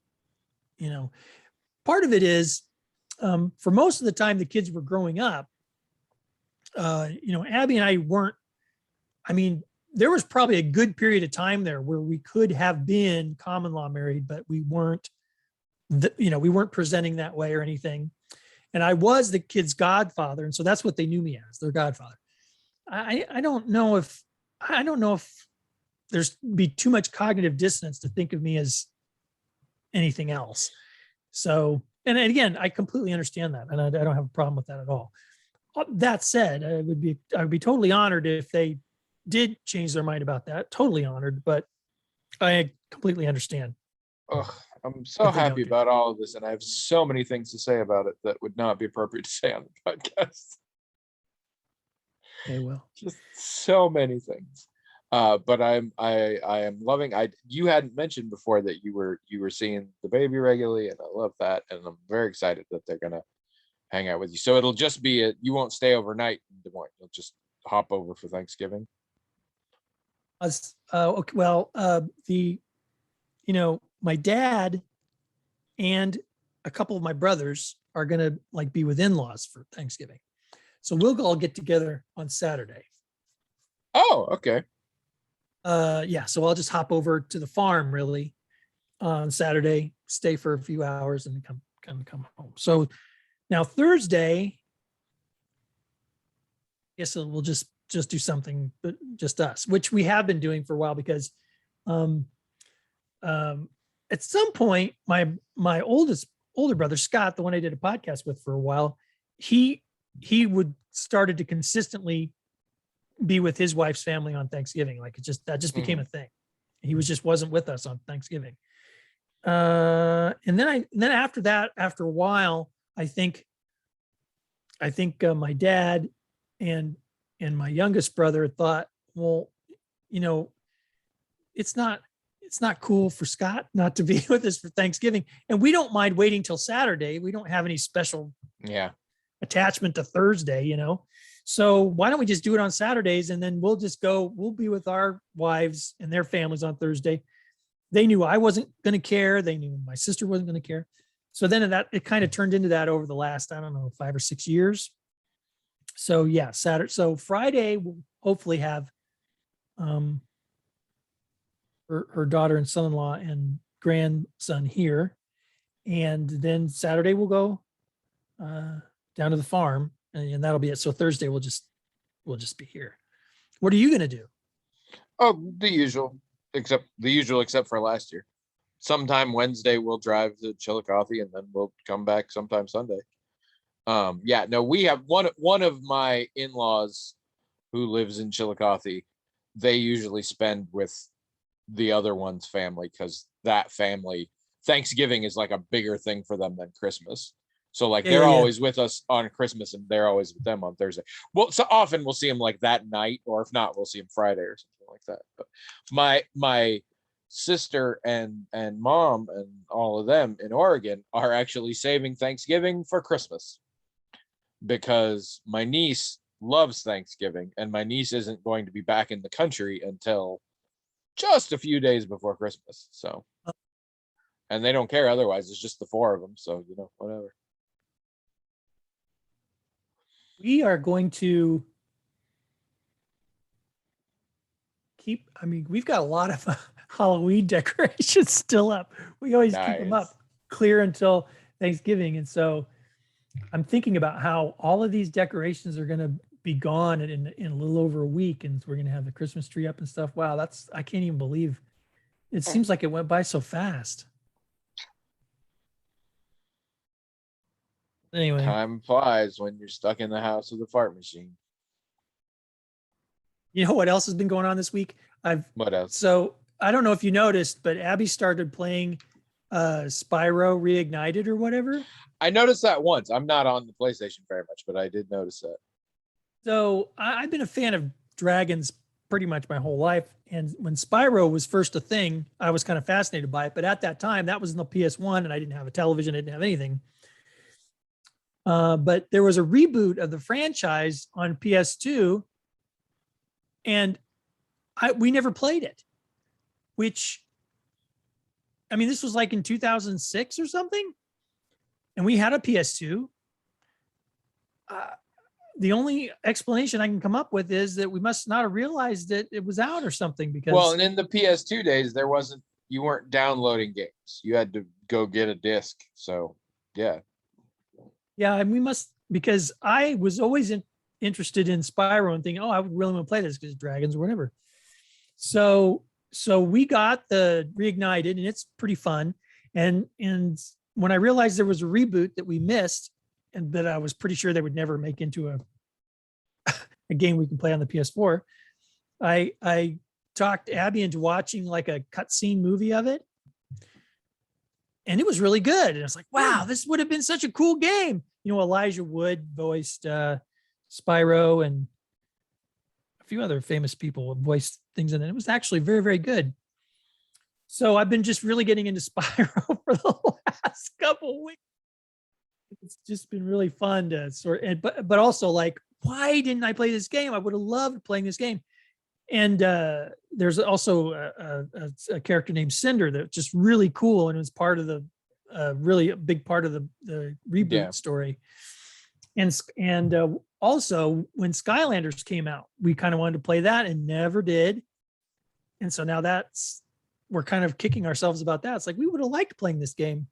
Speaker 2: part of it is, for most of the time the kids were growing up, Abby and I weren't, I mean, there was probably a good period of time there where we could have been common law married, but we weren't, we weren't presenting that way or anything. And I was the kid's godfather. And so that's what they knew me as, their godfather. I don't know if there's be too much cognitive dissonance to think of me as anything else. So, and again, I completely understand that, and I don't have a problem with that at all. That said, I would be totally honored if they did change their mind about that. Totally honored, but I completely understand.
Speaker 1: Ugh, I'm so
Speaker 2: If they don't
Speaker 1: happy
Speaker 2: do
Speaker 1: about all of this, and I have so many things to say about it that would not be appropriate to say on the podcast.
Speaker 2: Okay, well,
Speaker 1: Just so many things. But I am loving. You hadn't mentioned before that you were seeing the baby regularly, and I love that, and I'm very excited that they're gonna hang out with you. So it'll just be you won't stay overnight in Des Moines. You'll just hop over for Thanksgiving.
Speaker 2: okay, well, my dad and a couple of my brothers are gonna be with in-laws for Thanksgiving, so we'll all get together on Saturday.
Speaker 1: Oh, okay.
Speaker 2: Yeah, so I'll just hop over to the farm really on Saturday, stay for a few hours, and come home. So now Thursday, I guess we'll just do something, but just us, which we have been doing for a while because um, at some point, my older brother Scott, the one I did a podcast with for a while, he would started to consistently be with his wife's family on Thanksgiving. Like that just became a thing. He wasn't with us on Thanksgiving. And then after that, after a while, I think my dad and my youngest brother thought, well, it's not cool for Scott not to be with us for Thanksgiving. And we don't mind waiting till Saturday. We don't have any special attachment to Thursday, So why don't we just do it on Saturdays, and then we'll be with our wives and their families on Thursday. They knew I wasn't going to care. They knew my sister wasn't going to care. So then it kind of turned into that over the last, I don't know, 5 or 6 years. So yeah, Saturday. So Friday we'll hopefully have her daughter and son-in-law and grandson here. And then Saturday we'll go down to the farm, and that'll be it. So Thursday we'll just be here. What are you gonna do?
Speaker 1: Oh, the usual, except for last year. Sometime Wednesday we'll drive to Chillicothe, and then we'll come back sometime Sunday. Yeah, no, we have one of my in-laws who lives in Chillicothe. They usually spend with the other one's family because that family Thanksgiving is like a bigger thing for them than Christmas. So they're always with us on Christmas, and they're always with them on Thursday. Well, so often we'll see them that night, or if not, we'll see them Friday or something like that. But my sister and mom and all of them in Oregon are actually saving Thanksgiving for Christmas because my niece loves Thanksgiving, and my niece isn't going to be back in the country until just a few days before Christmas. So, and they don't care otherwise. It's just the 4 of them. So, whatever.
Speaker 2: We are going to we've got a lot of Halloween decorations still up. We always keep them up clear until Thanksgiving. And so I'm thinking about how all of these decorations are going to be gone in a little over a week. And we're going to have the Christmas tree up and stuff. Wow. I can't even believe it. Seems like it went by so fast. Anyway,
Speaker 1: time flies when you're stuck in the house with a fart machine.
Speaker 2: You know what else has been going on this week?
Speaker 1: What else?
Speaker 2: So I don't know if you noticed, but Abby started playing Spyro Reignited or whatever.
Speaker 1: I noticed that once. I'm not on the PlayStation very much, but I did notice that.
Speaker 2: So I've been a fan of dragons pretty much my whole life. And when Spyro was first a thing, I was kind of fascinated by it. But at that time, that was in the PS1, and I didn't have a television, I didn't have anything. But there was a reboot of the franchise on PS2, and we never played it. Which, I mean, this was like in 2006 or something, and we had a PS2. The only explanation I can come up with is that we must not have realized that it was out or something, because
Speaker 1: Well, and in the PS2 days, you weren't downloading games. You had to go get a disc. So yeah.
Speaker 2: yeah, and we must, because I was always interested in Spyro and thinking, oh, I would really want to play this because dragons or whatever. So we got the Reignited, and it's pretty fun. And when I realized there was a reboot that we missed, and that I was pretty sure they would never make into a game we can play on the PS4, I talked Abby into watching like a cutscene movie of it, and it was really good. And it's like, wow, this would have been such a cool game. You know, Elijah Wood voiced Spyro, and a few other famous people voiced things in it. It was actually very, very good. So I've been just really getting into Spyro for the last couple of weeks. It's just been really fun to but also, like, why didn't I play this game? I would have loved playing this game. And there's also a character named Cinder that's just really cool, and it was part of the really a big part of the reboot story. And also when Skylanders came out, we kind of wanted to play that and never did. And so now we're kind of kicking ourselves about that. It's like, we would have liked playing this game.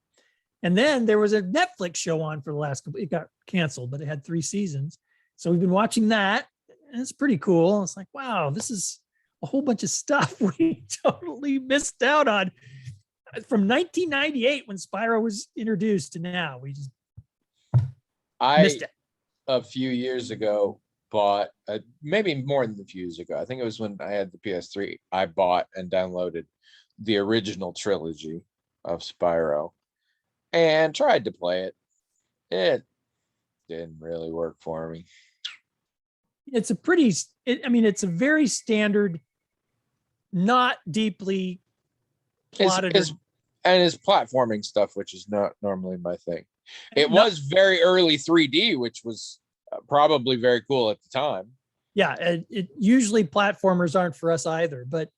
Speaker 2: And then there was a Netflix show on for the last couple, it got canceled, but it had 3 seasons. So we've been watching that, and it's pretty cool. It's like, wow, this is a whole bunch of stuff we totally missed out on from 1998 when Spyro was introduced to now. We just missed it.
Speaker 1: A few years ago, bought maybe more than a few years ago. I think it was when I had the PS3. I bought and downloaded the original trilogy of Spyro and tried to play it. It didn't really work for me.
Speaker 2: It's it's a very standard, not deeply plotted.
Speaker 1: And his platforming stuff, which is not normally my thing. It was very early 3D, which was probably very cool at the time.
Speaker 2: Yeah, usually platformers aren't for us either, but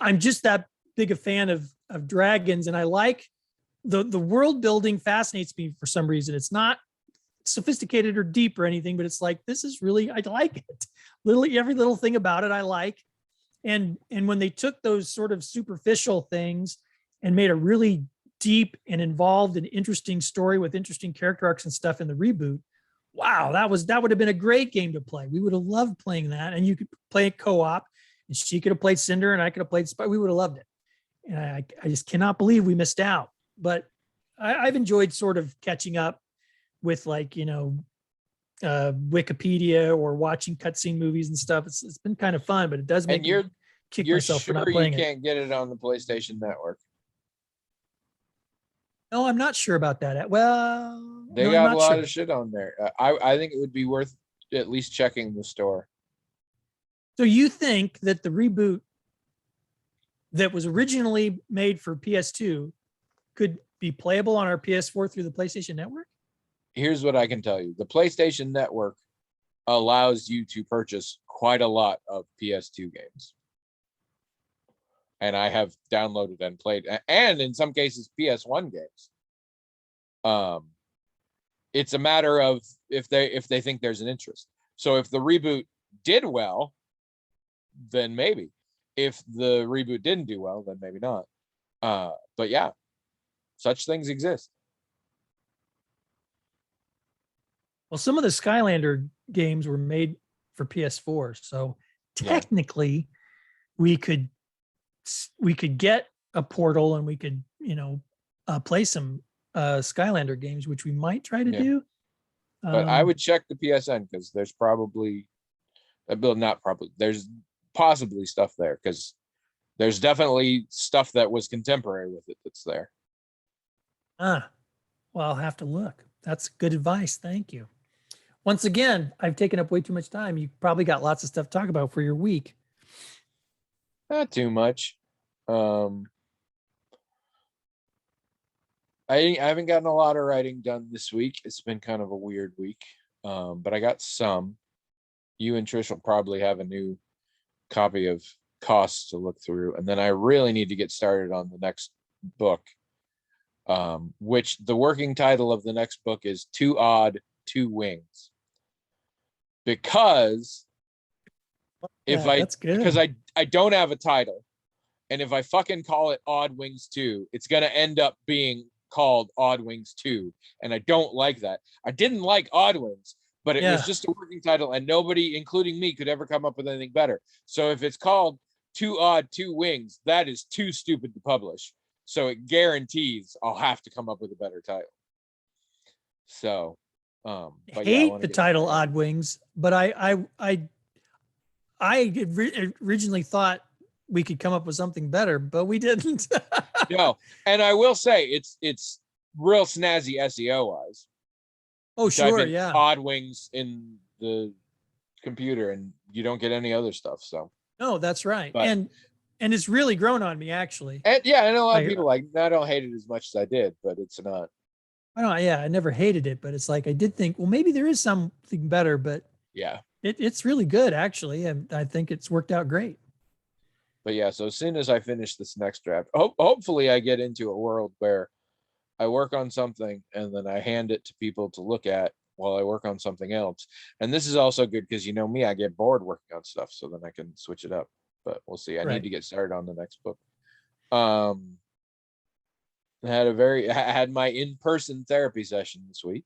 Speaker 2: I'm just that big a fan of dragons, and I like the world building. Fascinates me for some reason. It's not sophisticated or deep or anything, but it's like, this is really, I like it. Literally every little thing about it I like. And when they took those sort of superficial things and made a really deep and involved and interesting story with interesting character arcs and stuff in the reboot, wow, that would have been a great game to play. We would have loved playing that. And you could play it co-op, and she could have played Cinder and I could have played Spy. We would have loved it. And I just cannot believe we missed out. But I've enjoyed sort of catching up with, like, Wikipedia or watching cutscene movies and stuff. It's been kind of fun, but it does make me kick myself for not playing it.
Speaker 1: You can't get it on the PlayStation Network.
Speaker 2: No, I'm not sure about that. Well,
Speaker 1: they got a lot of shit on there. I think it would be worth at least checking the store.
Speaker 2: So you think that the reboot that was originally made for PS2 could be playable on our PS4 through the PlayStation Network?
Speaker 1: Here's what I can tell you. The PlayStation Network allows you to purchase quite a lot of PS2 games. And I have downloaded and played, and in some cases PS1 games. It's a matter of if they think there's an interest. So if the reboot did well, then maybe. If the reboot didn't do well, then maybe not. But yeah, such things exist.
Speaker 2: Well, some of the Skylander games were made for PS4, so technically we could get a Portal, and we could play some Skylander games, which we might try to do.
Speaker 1: But I would check the PSN, because there's probably Bill, not probably. There's possibly stuff there because there's definitely stuff that was contemporary with it that's there.
Speaker 2: Ah, well, I'll have to look. That's good advice. Thank you. Once again, I've taken up way too much time. You probably got lots of stuff to talk about for your week.
Speaker 1: Not too much. I haven't gotten a lot of writing done this week. It's been kind of a weird week. But I got some. You and Trish will probably have a new copy of Costs to look through, and then I really need to get started on the next book. Which the working title of the next book is Too Odd, Two Wings. Because
Speaker 2: that's good.
Speaker 1: because I don't have a title, and if I fucking call it Odd Wings 2, it's gonna end up being called Odd Wings 2, and I don't like that. I didn't like Odd Wings, but it was just a working title, and nobody, including me, could ever come up with anything better. So if it's called Too Odd, Two Wings, that is too stupid to publish. So it guarantees I'll have to come up with a better title. So,
Speaker 2: but hate the title Odd Wings, but I originally thought we could come up with something better, but we didn't.
Speaker 1: No, and I will say it's real snazzy SEO wise.
Speaker 2: Oh, sure, yeah.
Speaker 1: Odd Wings in the computer, and you don't get any other stuff. So
Speaker 2: no, that's right, but, and it's really grown on me actually.
Speaker 1: And yeah, I know a lot of people I don't hate it as much as I did, but it's not.
Speaker 2: I never hated it, but it's like I did think, well, maybe there is something better, but
Speaker 1: yeah,
Speaker 2: it's really good actually, and I think it's worked out great.
Speaker 1: But yeah, so as soon as I finish this next draft, hopefully I get into a world where I work on something and then I hand it to people to look at while I work on something else. And this is also good because you know me, I get bored working on stuff, so then I can switch it up. But we'll see. I need to get started on the next book. I had my in-person therapy session this week.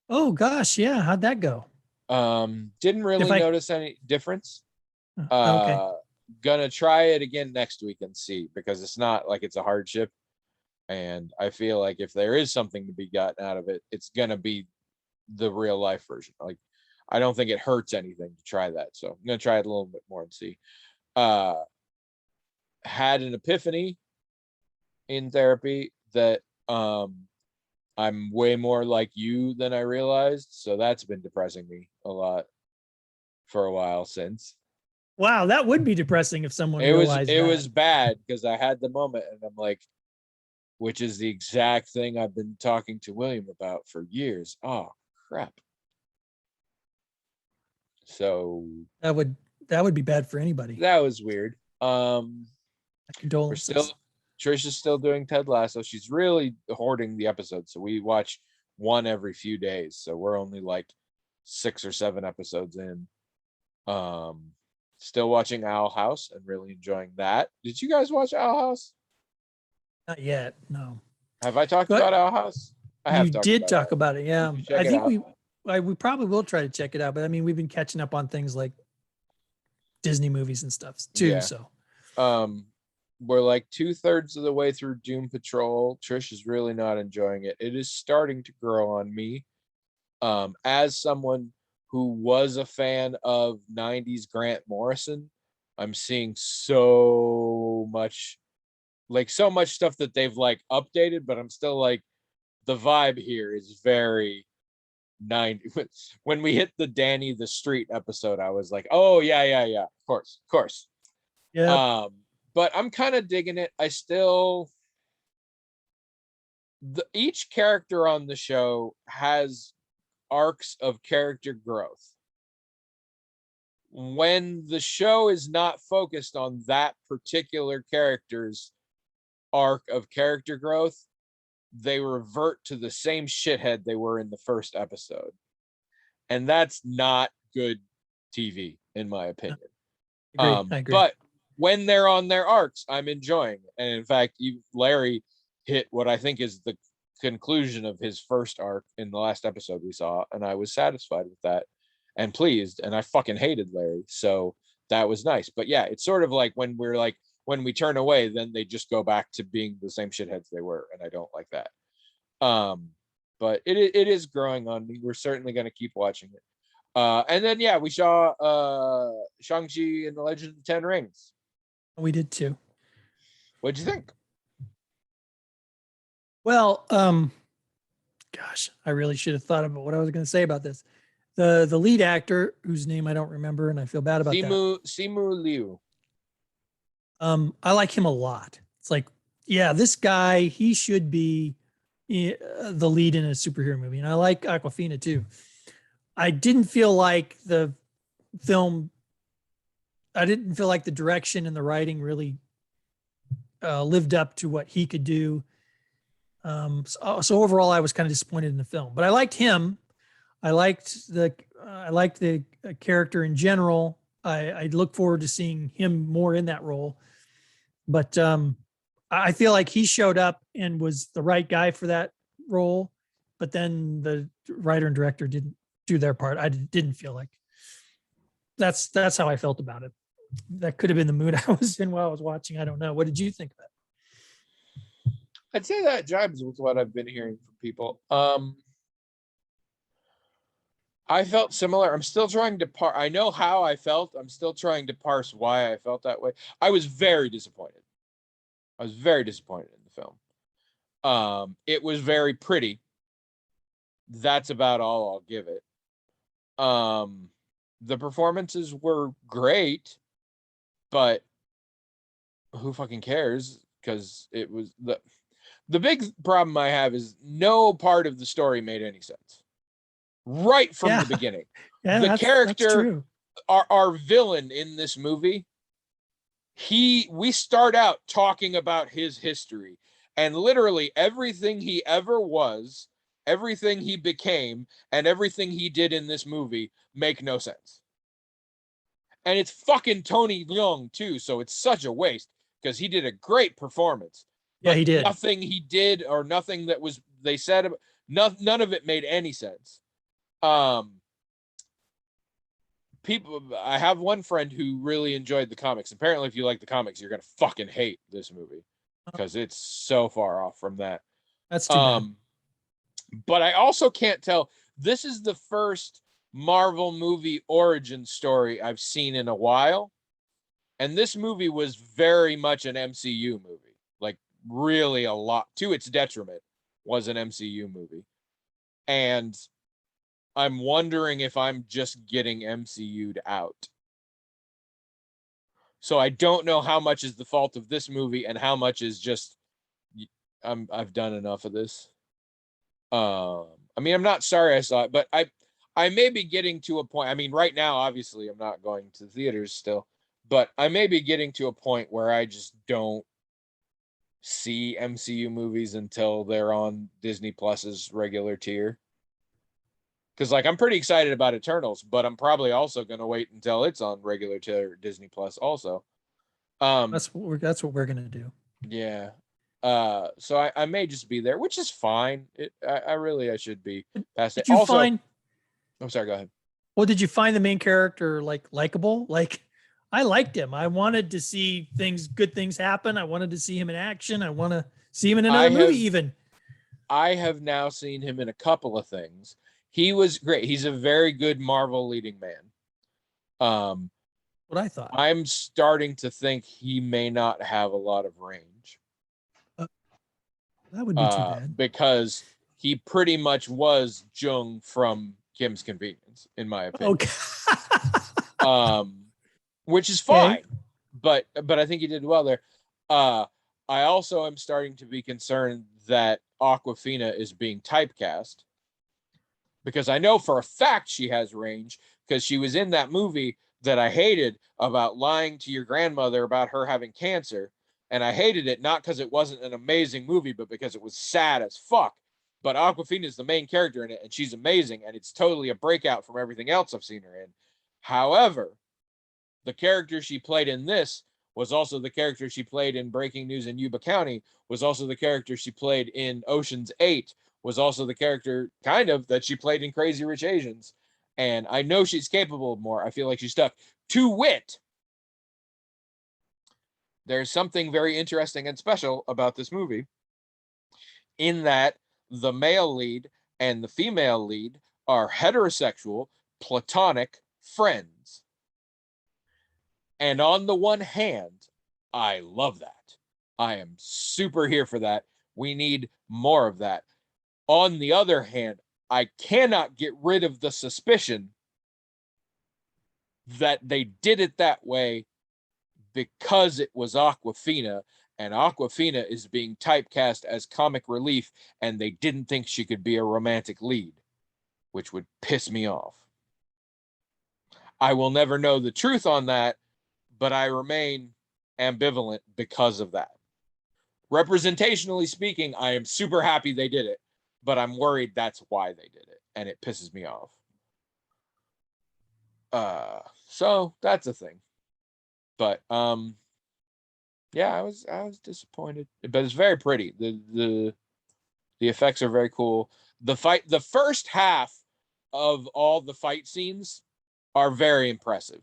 Speaker 2: Oh gosh, yeah. How'd that go?
Speaker 1: Didn't really notice any difference. Okay. Gonna try it again next week and see, because it's not like it's a hardship. And I feel like if there is something to be gotten out of it, it's gonna be the real life version. Like, I don't think it hurts anything to try that. So I'm gonna try it a little bit more and see. Had an epiphany in therapy that I'm way more like you than I realized. So that's been depressing me a lot for a while since.
Speaker 2: Wow, that would be depressing if someone realized
Speaker 1: it was bad because I had the moment and I'm like, which is the exact thing I've been talking to William about for years. Oh crap. So
Speaker 2: that would be bad for anybody.
Speaker 1: That was weird.
Speaker 2: Condolences.
Speaker 1: Trisha's still doing Ted Lasso. She's really hoarding the episodes. So we watch one every few days. So we're only like 6 or 7 episodes in. Still watching Owl House and really enjoying that. Did you guys watch Owl House?
Speaker 2: Not yet, no.
Speaker 1: Have I talked about Owl House?
Speaker 2: I have. You did talk about it, yeah. I think we probably will try to check it out, but I mean, we've been catching up on things like Disney movies and stuff too. Yeah. So,
Speaker 1: we're like 2/3 of the way through Doom Patrol. Trish is really not enjoying it. It is starting to grow on me. As someone who was a fan of 90s Grant Morrison, I'm seeing so much stuff that they've like updated, but I'm still like, the vibe here is very 90. When we hit the Danny the Street episode, I was like, oh yeah, of course. Yeah. But I'm kind of digging it. Each character on the show has arcs of character growth. When the show is not focused on that particular character's arc of character growth, they revert to the same shithead they were in the first episode. And that's not good TV, in my opinion. I agree. But when they're on their arcs, I'm enjoying it. And in fact, Larry hit what I think is the conclusion of his first arc in the last episode we saw, and I was satisfied with that and pleased, and I fucking hated Larry, so that was nice. But yeah, it's sort of like when we turn away, then they just go back to being the same shitheads they were, and I don't like that. But it is growing on me. We're certainly going to keep watching it. And then yeah, we saw Shang-Chi and the Legend of the Ten Rings.
Speaker 2: We did too.
Speaker 1: What'd you think?
Speaker 2: Well, gosh, I really should have thought about what I was going to say about this. The lead actor, whose name I don't remember, and I feel bad about that.
Speaker 1: Simu Liu.
Speaker 2: I like him a lot. It's like, yeah, this guy, he should be the lead in a superhero movie. And I like Aquafina too. I didn't feel like the film, I didn't feel like the direction and the writing really lived up to what he could do. So overall, I was kind of disappointed in the film, but I liked him. I liked the character in general. I look forward to seeing him more in that role. But I feel like he showed up and was the right guy for that role. But then the writer and director didn't do their part. I didn't feel like that's how I felt about it. That could have been the mood I was in while I was watching. I don't know. What did you think of it?
Speaker 1: I'd say that jibes with what I've been hearing from people. I felt similar. I'm still trying to I know how I felt. I'm still trying to parse why I felt that way. I was very disappointed. I was very disappointed in the film. It was very pretty. That's about all I'll give it. The performances were great, but who fucking cares? Because it was the big problem I have is no part of the story made any sense. Right from the beginning.
Speaker 2: Yeah,
Speaker 1: the character,
Speaker 2: true.
Speaker 1: Our villain in this movie, we start out talking about his history, and literally everything he ever was, everything he became, and everything he did in this movie make no sense. And it's fucking Tony Leung too, so it's such a waste because he did a great performance.
Speaker 2: Yeah, he did.
Speaker 1: Nothing he did or nothing that was they said about, none of it made any sense. People, I have one friend who really enjoyed the comics. Apparently, if you like the comics, you're gonna fucking hate this movie because it's so far off from that.
Speaker 2: That's too bad.
Speaker 1: But I also can't tell. This is the first Marvel movie origin story I've seen in a while, and this movie was very much an MCU movie. Like really a lot, to its detriment, was an MCU movie, and I'm wondering if I'm just getting MCU'd out. So I don't know how much is the fault of this movie and how much is just I've done enough of this. I mean, I'm not sorry I saw it, but I may be getting to a point. I mean, right now, obviously, I'm not going to theaters still, but I may be getting to a point where I just don't see MCU movies until they're on Disney Plus's regular tier. Because like I'm pretty excited about Eternals, but I'm probably also going to wait until it's on regular tier Disney Plus also.
Speaker 2: That's what we're gonna do.
Speaker 1: Yeah. So I may just be there, which is fine. I should be past it.
Speaker 2: Did you
Speaker 1: Also,
Speaker 2: find?
Speaker 1: I'm sorry. Go ahead.
Speaker 2: Well, did you find the main character like likable? Like, I liked him. I wanted to see good things happen. I wanted to see him in action. I want to see him in another movie. Even
Speaker 1: I have now seen him in a couple of things. He was great. He's a very good Marvel leading man.
Speaker 2: What I thought.
Speaker 1: I'm starting to think he may not have a lot of range.
Speaker 2: That would be too bad.
Speaker 1: Because he pretty much was Jung from Kim's Convenience, in my opinion.
Speaker 2: Okay.
Speaker 1: Which is fine, but I think he did well there. I also am starting to be concerned that Aquafina is being typecast, because I know for a fact she has range, because she was in that movie that I hated about lying to your grandmother about her having cancer. And I hated it not because it wasn't an amazing movie, but because it was sad as fuck. But Aquafina is the main character in it, and she's amazing, and it's totally a breakout from everything else I've seen her in. However, the character she played in this was also the character she played in Breaking News in Yuba County, was also the character she played in Ocean's 8, was also the character, kind of, that she played in Crazy Rich Asians. And I know she's capable of more. I feel like she's stuck. To wit, there's something very interesting and special about this movie, in that the male lead and the female lead are heterosexual, platonic friends. And on the one hand, I love that. I am super here for that. We need more of that. On the other hand, I cannot get rid of the suspicion that they did it that way because it was Awkwafina, and Awkwafina is being typecast as comic relief, and they didn't think she could be a romantic lead, which would piss me off. I will never know the truth on that, but I remain ambivalent because of that. Representationally speaking, I am super happy they did it, but I'm worried that's why they did it, and it pisses me off. So that's a thing. But yeah, I was disappointed, but it's very pretty. The effects are very cool. The first half of all the fight scenes are very impressive.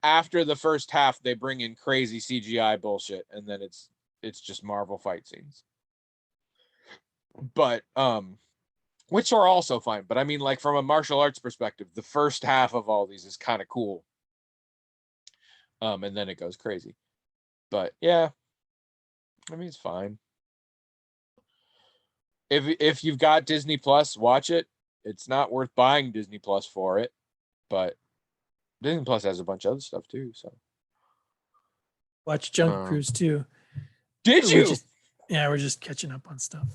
Speaker 1: After the first half, they bring in crazy CGI bullshit, and then it's just Marvel fight scenes. But which are also fine. But I mean, like, from a martial arts perspective, the first half of all these is kind of cool. And then it goes crazy. But yeah, I mean, it's fine. If you've got Disney Plus, watch it. It's not worth buying Disney Plus for it, but Disney Plus has a bunch of other stuff too. So
Speaker 2: Watch Jungle Cruise too.
Speaker 1: Did you?
Speaker 2: We're just catching up on stuff.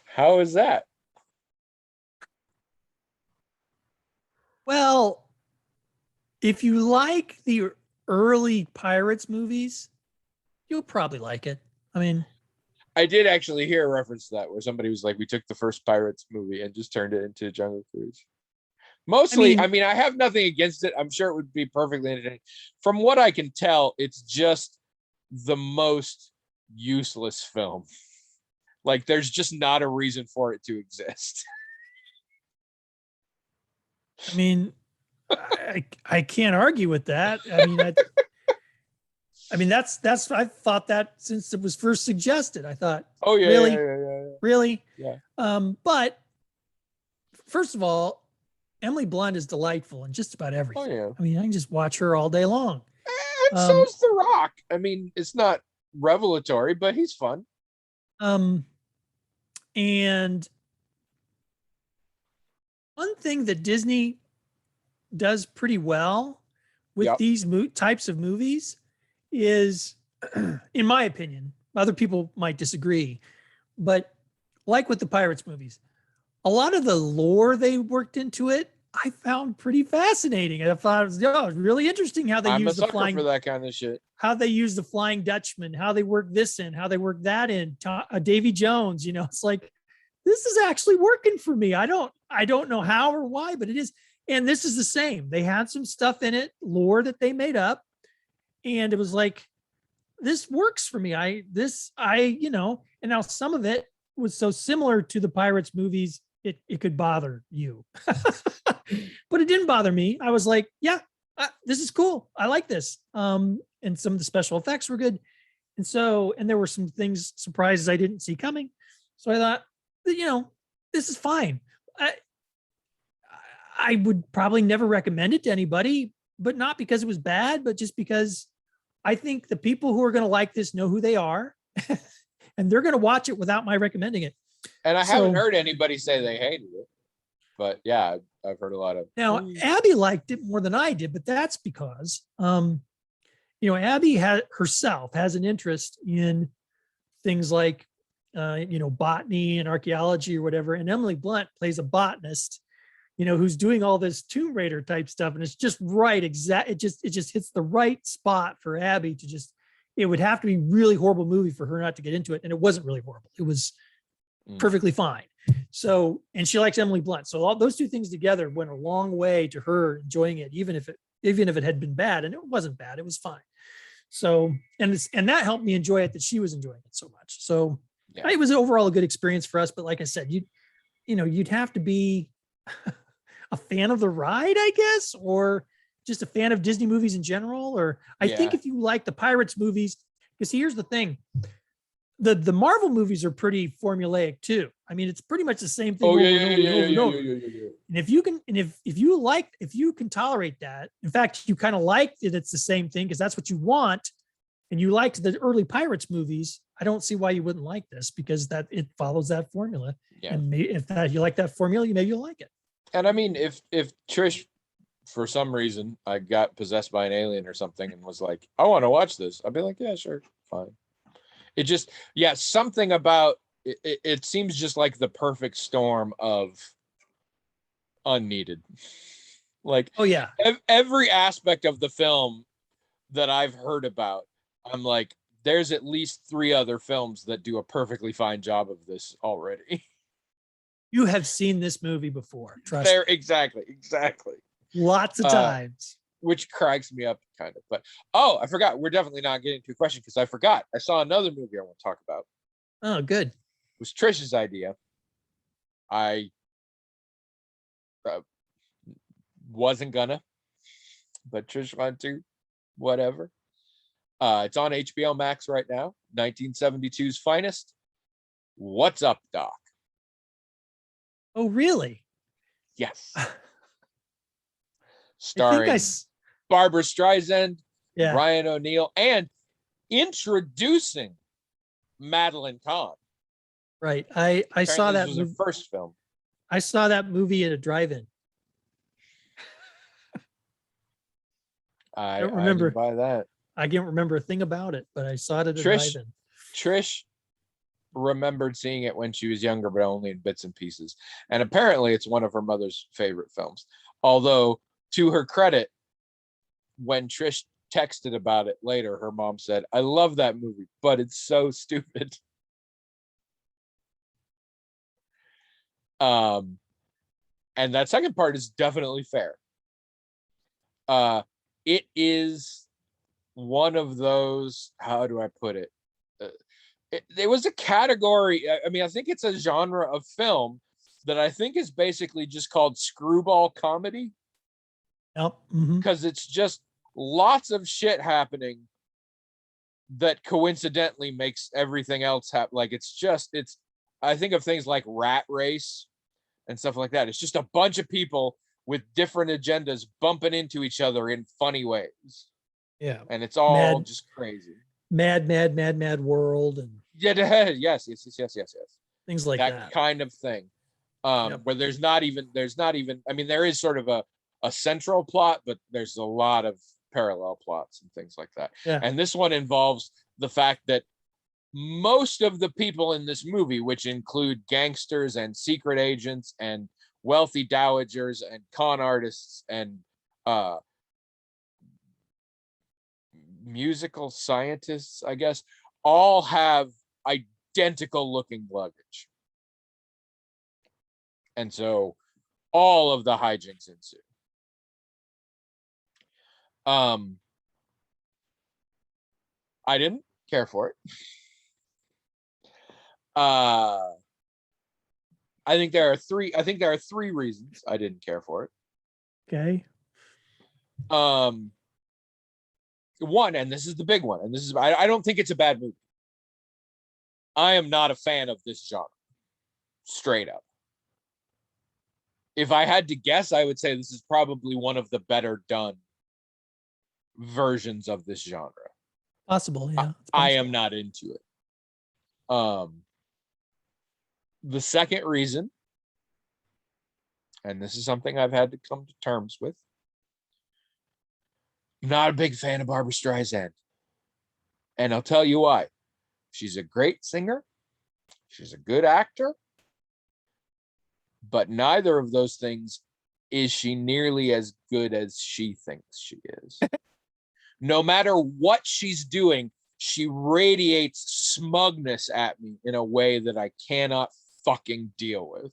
Speaker 1: How is that?
Speaker 2: Well, if you like the early Pirates movies, you'll probably like it. I mean,
Speaker 1: I did actually hear a reference to that where somebody was like, we took the first Pirates movie and just turned it into Jungle Cruise. Mostly, I mean, I have nothing against it. I'm sure it would be perfectly entertaining. From what I can tell, it's just the most useless film. Like, there's just not a reason for it to exist.
Speaker 2: I mean, I can't argue with that. I mean, that's I've thought that since it was first suggested. I thought,
Speaker 1: oh yeah,
Speaker 2: really,
Speaker 1: yeah.
Speaker 2: really,
Speaker 1: yeah.
Speaker 2: But first of all, Emily Blunt is delightful in just about everything.
Speaker 1: Oh yeah.
Speaker 2: I mean, I can just watch her all day long.
Speaker 1: And so's The Rock. I mean, it's not revelatory, but he's fun.
Speaker 2: And one thing that Disney does pretty well with these types of movies is, in my opinion, other people might disagree, but like with the Pirates movies, a lot of the lore they worked into it, I found pretty fascinating. I thought it was really interesting how they use the flying
Speaker 1: for that kind of shit.
Speaker 2: How they use the Flying Dutchman, how they work this in, how they work that in. Davy Jones, it's like, this is actually working for me. I don't know how or why, but it is. And this is the same. They had some stuff in it, lore that they made up, and it was like, this works for me. And now some of it was so similar to the Pirates movies, it could bother you, but it didn't bother me. I was like, yeah, this is cool. I like this. And some of the special effects were good. And there were some surprises I didn't see coming. So I thought, this is fine. I would probably never recommend it to anybody, but not because it was bad, but just because I think the people who are going to like this know who they are and they're going to watch it without my recommending it.
Speaker 1: And I haven't heard anybody say they hated it, but yeah, I've heard a lot of.
Speaker 2: Now, Abby liked it more than I did, but that's because, Abby herself has an interest in things like, botany and archaeology or whatever. And Emily Blunt plays a botanist, who's doing all this Tomb Raider type stuff. And it's just right. It just hits the right spot for Abby it would have to be a really horrible movie for her not to get into it. And it wasn't really horrible. It was perfectly fine. So, and she likes Emily Blunt. So all those two things together went a long way to her enjoying it, even if it had been bad, and it wasn't bad, it was fine. So, and that helped me enjoy it, that she was enjoying it so much. So it was overall a good experience for us. But like I said, you'd have to be a fan of the ride, I guess, or just a fan of Disney movies in general. Or I think if you like the Pirates movies, because here's the thing, the Marvel movies are pretty formulaic too. I mean, it's pretty much the same thing
Speaker 1: Oh
Speaker 2: over
Speaker 1: yeah,
Speaker 2: and
Speaker 1: yeah,
Speaker 2: over and
Speaker 1: yeah,
Speaker 2: over
Speaker 1: yeah,
Speaker 2: and
Speaker 1: yeah,
Speaker 2: over.
Speaker 1: yeah, yeah, yeah.
Speaker 2: And if you can, and if you can tolerate that, in fact, you kind of like that it's the same thing because that's what you want, and you liked the early Pirates movies, I don't see why you wouldn't like this because that it follows that formula.
Speaker 1: Yeah.
Speaker 2: And if that you like that formula, maybe you'll like it.
Speaker 1: And I mean, if Trish, for some reason, I got possessed by an alien or something and was like, I want to watch this, I'd be like, yeah, sure, fine. It just, yeah, something about it, it seems just like the perfect storm of unneeded. Like
Speaker 2: Oh yeah,
Speaker 1: every aspect of the film that I've heard about, I'm like, there's at least 3 other films that do a perfectly fine job of this already.
Speaker 2: you have seen this movie before. Trust
Speaker 1: There,
Speaker 2: me.
Speaker 1: exactly.
Speaker 2: Lots of
Speaker 1: Uh,
Speaker 2: times.
Speaker 1: which cracks me up kind of. But oh, I forgot. We're definitely not getting to a question because I forgot. I saw another movie I want to talk about.
Speaker 2: Oh, good.
Speaker 1: It was Trish's idea. I wasn't gonna, but Trish wanted to. Whatever. It's on HBO Max right now. 1972's finest. What's up, Doc?
Speaker 2: Oh, really?
Speaker 1: Yes.
Speaker 2: I think
Speaker 1: Starring Barbara Streisand,
Speaker 2: yeah.
Speaker 1: Ryan O'Neal, and introducing Madeline Kahn.
Speaker 2: Right. I saw
Speaker 1: Apparently
Speaker 2: that
Speaker 1: this was her first film.
Speaker 2: I saw that movie at a drive-in.
Speaker 1: I
Speaker 2: don't remember.
Speaker 1: I didn't buy that.
Speaker 2: I can't remember a thing about it, but I saw it at a drive-in.
Speaker 1: Trish remembered seeing it when she was younger, but only in bits and pieces. And apparently it's one of her mother's favorite films. Although, to her credit, when Trish texted about it later, her mom said, I love that movie, but it's so stupid. And that second part is definitely fair. It is one of those, how do I put it? It was a category. I mean, I think it's a genre of film that I think is basically just called screwball comedy.
Speaker 2: Yep.
Speaker 1: Because it's just lots of shit happening that coincidentally makes everything else happen. Like it's I think of things like Rat Race and stuff like that. It's just a bunch of people with different agendas bumping into each other in funny ways.
Speaker 2: Yeah.
Speaker 1: And it's all just crazy.
Speaker 2: Mad world and
Speaker 1: yes.
Speaker 2: Things like that.
Speaker 1: That kind of thing. Where there's not even, I mean, there is sort of a central plot, but there's a lot of parallel plots and things like that.
Speaker 2: Yeah.
Speaker 1: And this one involves the fact that most of the people in this movie, which include gangsters and secret agents and wealthy dowagers and con artists and musical scientists, I guess, all have identical looking luggage. And so all of the hijinks ensue. I didn't care for it. I think there are three reasons I didn't care for it.
Speaker 2: Okay.
Speaker 1: One, and this is the big one, and this is, I don't think it's a bad movie. I am not a fan of this genre. Straight up. If I had to guess, I would say this is probably one of the better done versions of this genre.
Speaker 2: Possible, yeah.
Speaker 1: I am not into it. The second reason, and this is something I've had to come to terms with, I'm not a big fan of Barbara Streisand. And I'll tell you why. She's a great singer. She's a good actor. But neither of those things is she nearly as good as she thinks she is. No matter what she's doing, she radiates smugness at me in a way that I cannot fucking deal with.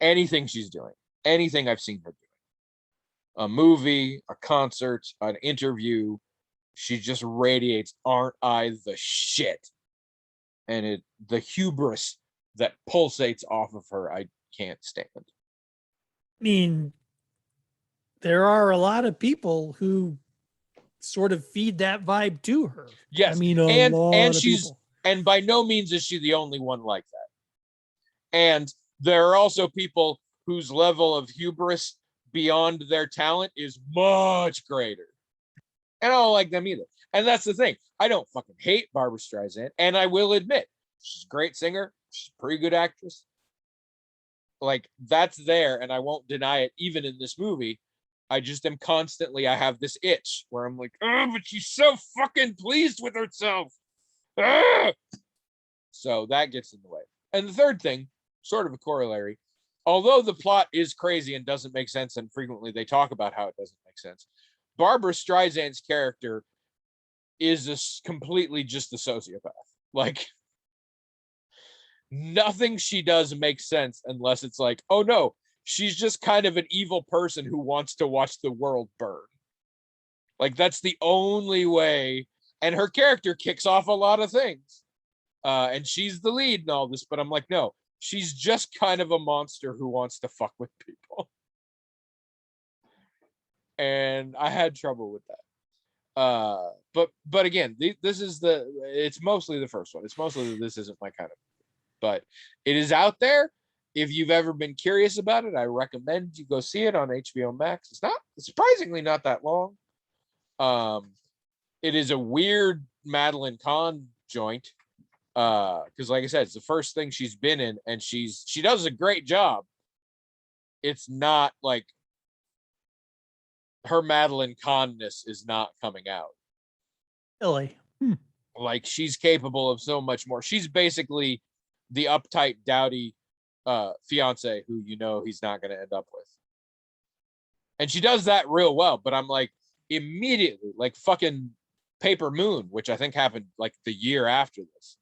Speaker 1: Anything she's doing, anything I've seen her doing, a movie, a concert, an interview, she just radiates, aren't I the shit? And the hubris that pulsates off of her, I can't stand.
Speaker 2: I mean, there are a lot of people who sort of feed that vibe to her.
Speaker 1: Yes,
Speaker 2: I mean,
Speaker 1: and she's people. And by no means is she the only one like that. And there are also people whose level of hubris beyond their talent is much greater. And I don't like them either. And that's the thing. I don't fucking hate Barbara Streisand. And I will admit, she's a great singer. She's a pretty good actress. Like, that's there. And I won't deny it, even in this movie. I just am constantly, I have this itch where I'm like, oh, but she's so fucking pleased with herself. Ah! So that gets in the way. And the third thing, sort of a corollary, although the plot is crazy and doesn't make sense, and frequently they talk about how it doesn't make sense, Barbara Streisand's character is completely just a sociopath. Like, nothing she does makes sense unless it's like, oh no, she's just kind of an evil person who wants to watch the world burn. Like, that's the only way. And her character kicks off a lot of things. And she's the lead and all this, but I'm like, no, she's just kind of a monster who wants to fuck with people. And I had trouble with that. But again, it's mostly the first one. It's mostly this isn't my kind of movie. But it is out there. If you've ever been curious about it, I recommend you go see it on HBO Max. It's surprisingly not that long. It is a weird Madeline Kahn joint. Because like I said, it's the first thing she's been in, and she does a great job. It's not like her Madeline Kahn-ness is not coming out.
Speaker 2: Really?
Speaker 1: Like, she's capable of so much more. She's basically the uptight, dowdy fiance who he's not going to end up with. And she does that real well, but I'm like, immediately, like fucking Paper Moon, which I think happened like the year after this.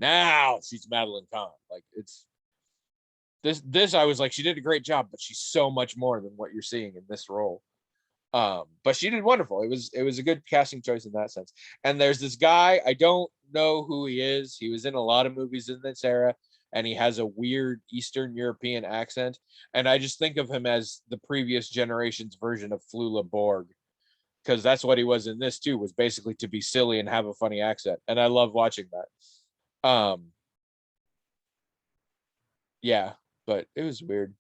Speaker 1: Now she's Madeline Kahn. Like, it's this I was like, she did a great job, but she's so much more than what you're seeing in this role. But she did wonderful. It was a good casting choice in that sense. And there's this guy, I don't know who he is. He was in a lot of movies in this era, and he has a weird Eastern European accent. And I just think of him as the previous generation's version of Flula Borg, because that's what he was in this too, was basically to be silly and have a funny accent. And I love watching that. Yeah, but it was weird.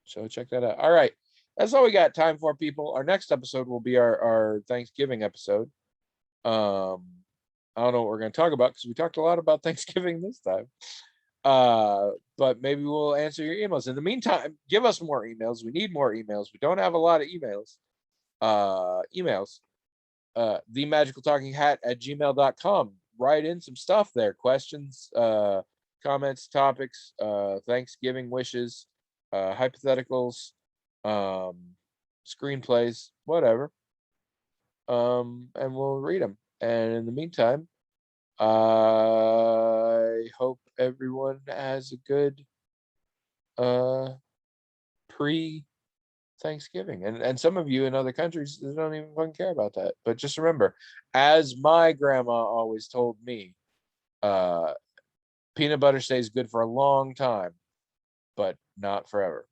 Speaker 1: So check that out. All right. That's all we got time for, people. Our next episode will be our Thanksgiving episode. I don't know what we're going to talk about because we talked a lot about Thanksgiving this time. But maybe we'll answer your emails. In the meantime, give us more emails. We need more emails. We don't have a lot of emails. themagicaltalkinghat@gmail.com. Write in some stuff there. Questions, comments, topics, Thanksgiving wishes, hypotheticals, screenplays, whatever. And we'll read them. And in the meantime, I hope everyone has a good pre-Thanksgiving. And some of you in other countries don't even fucking care about that. But just remember, as my grandma always told me, peanut butter stays good for a long time, but not forever.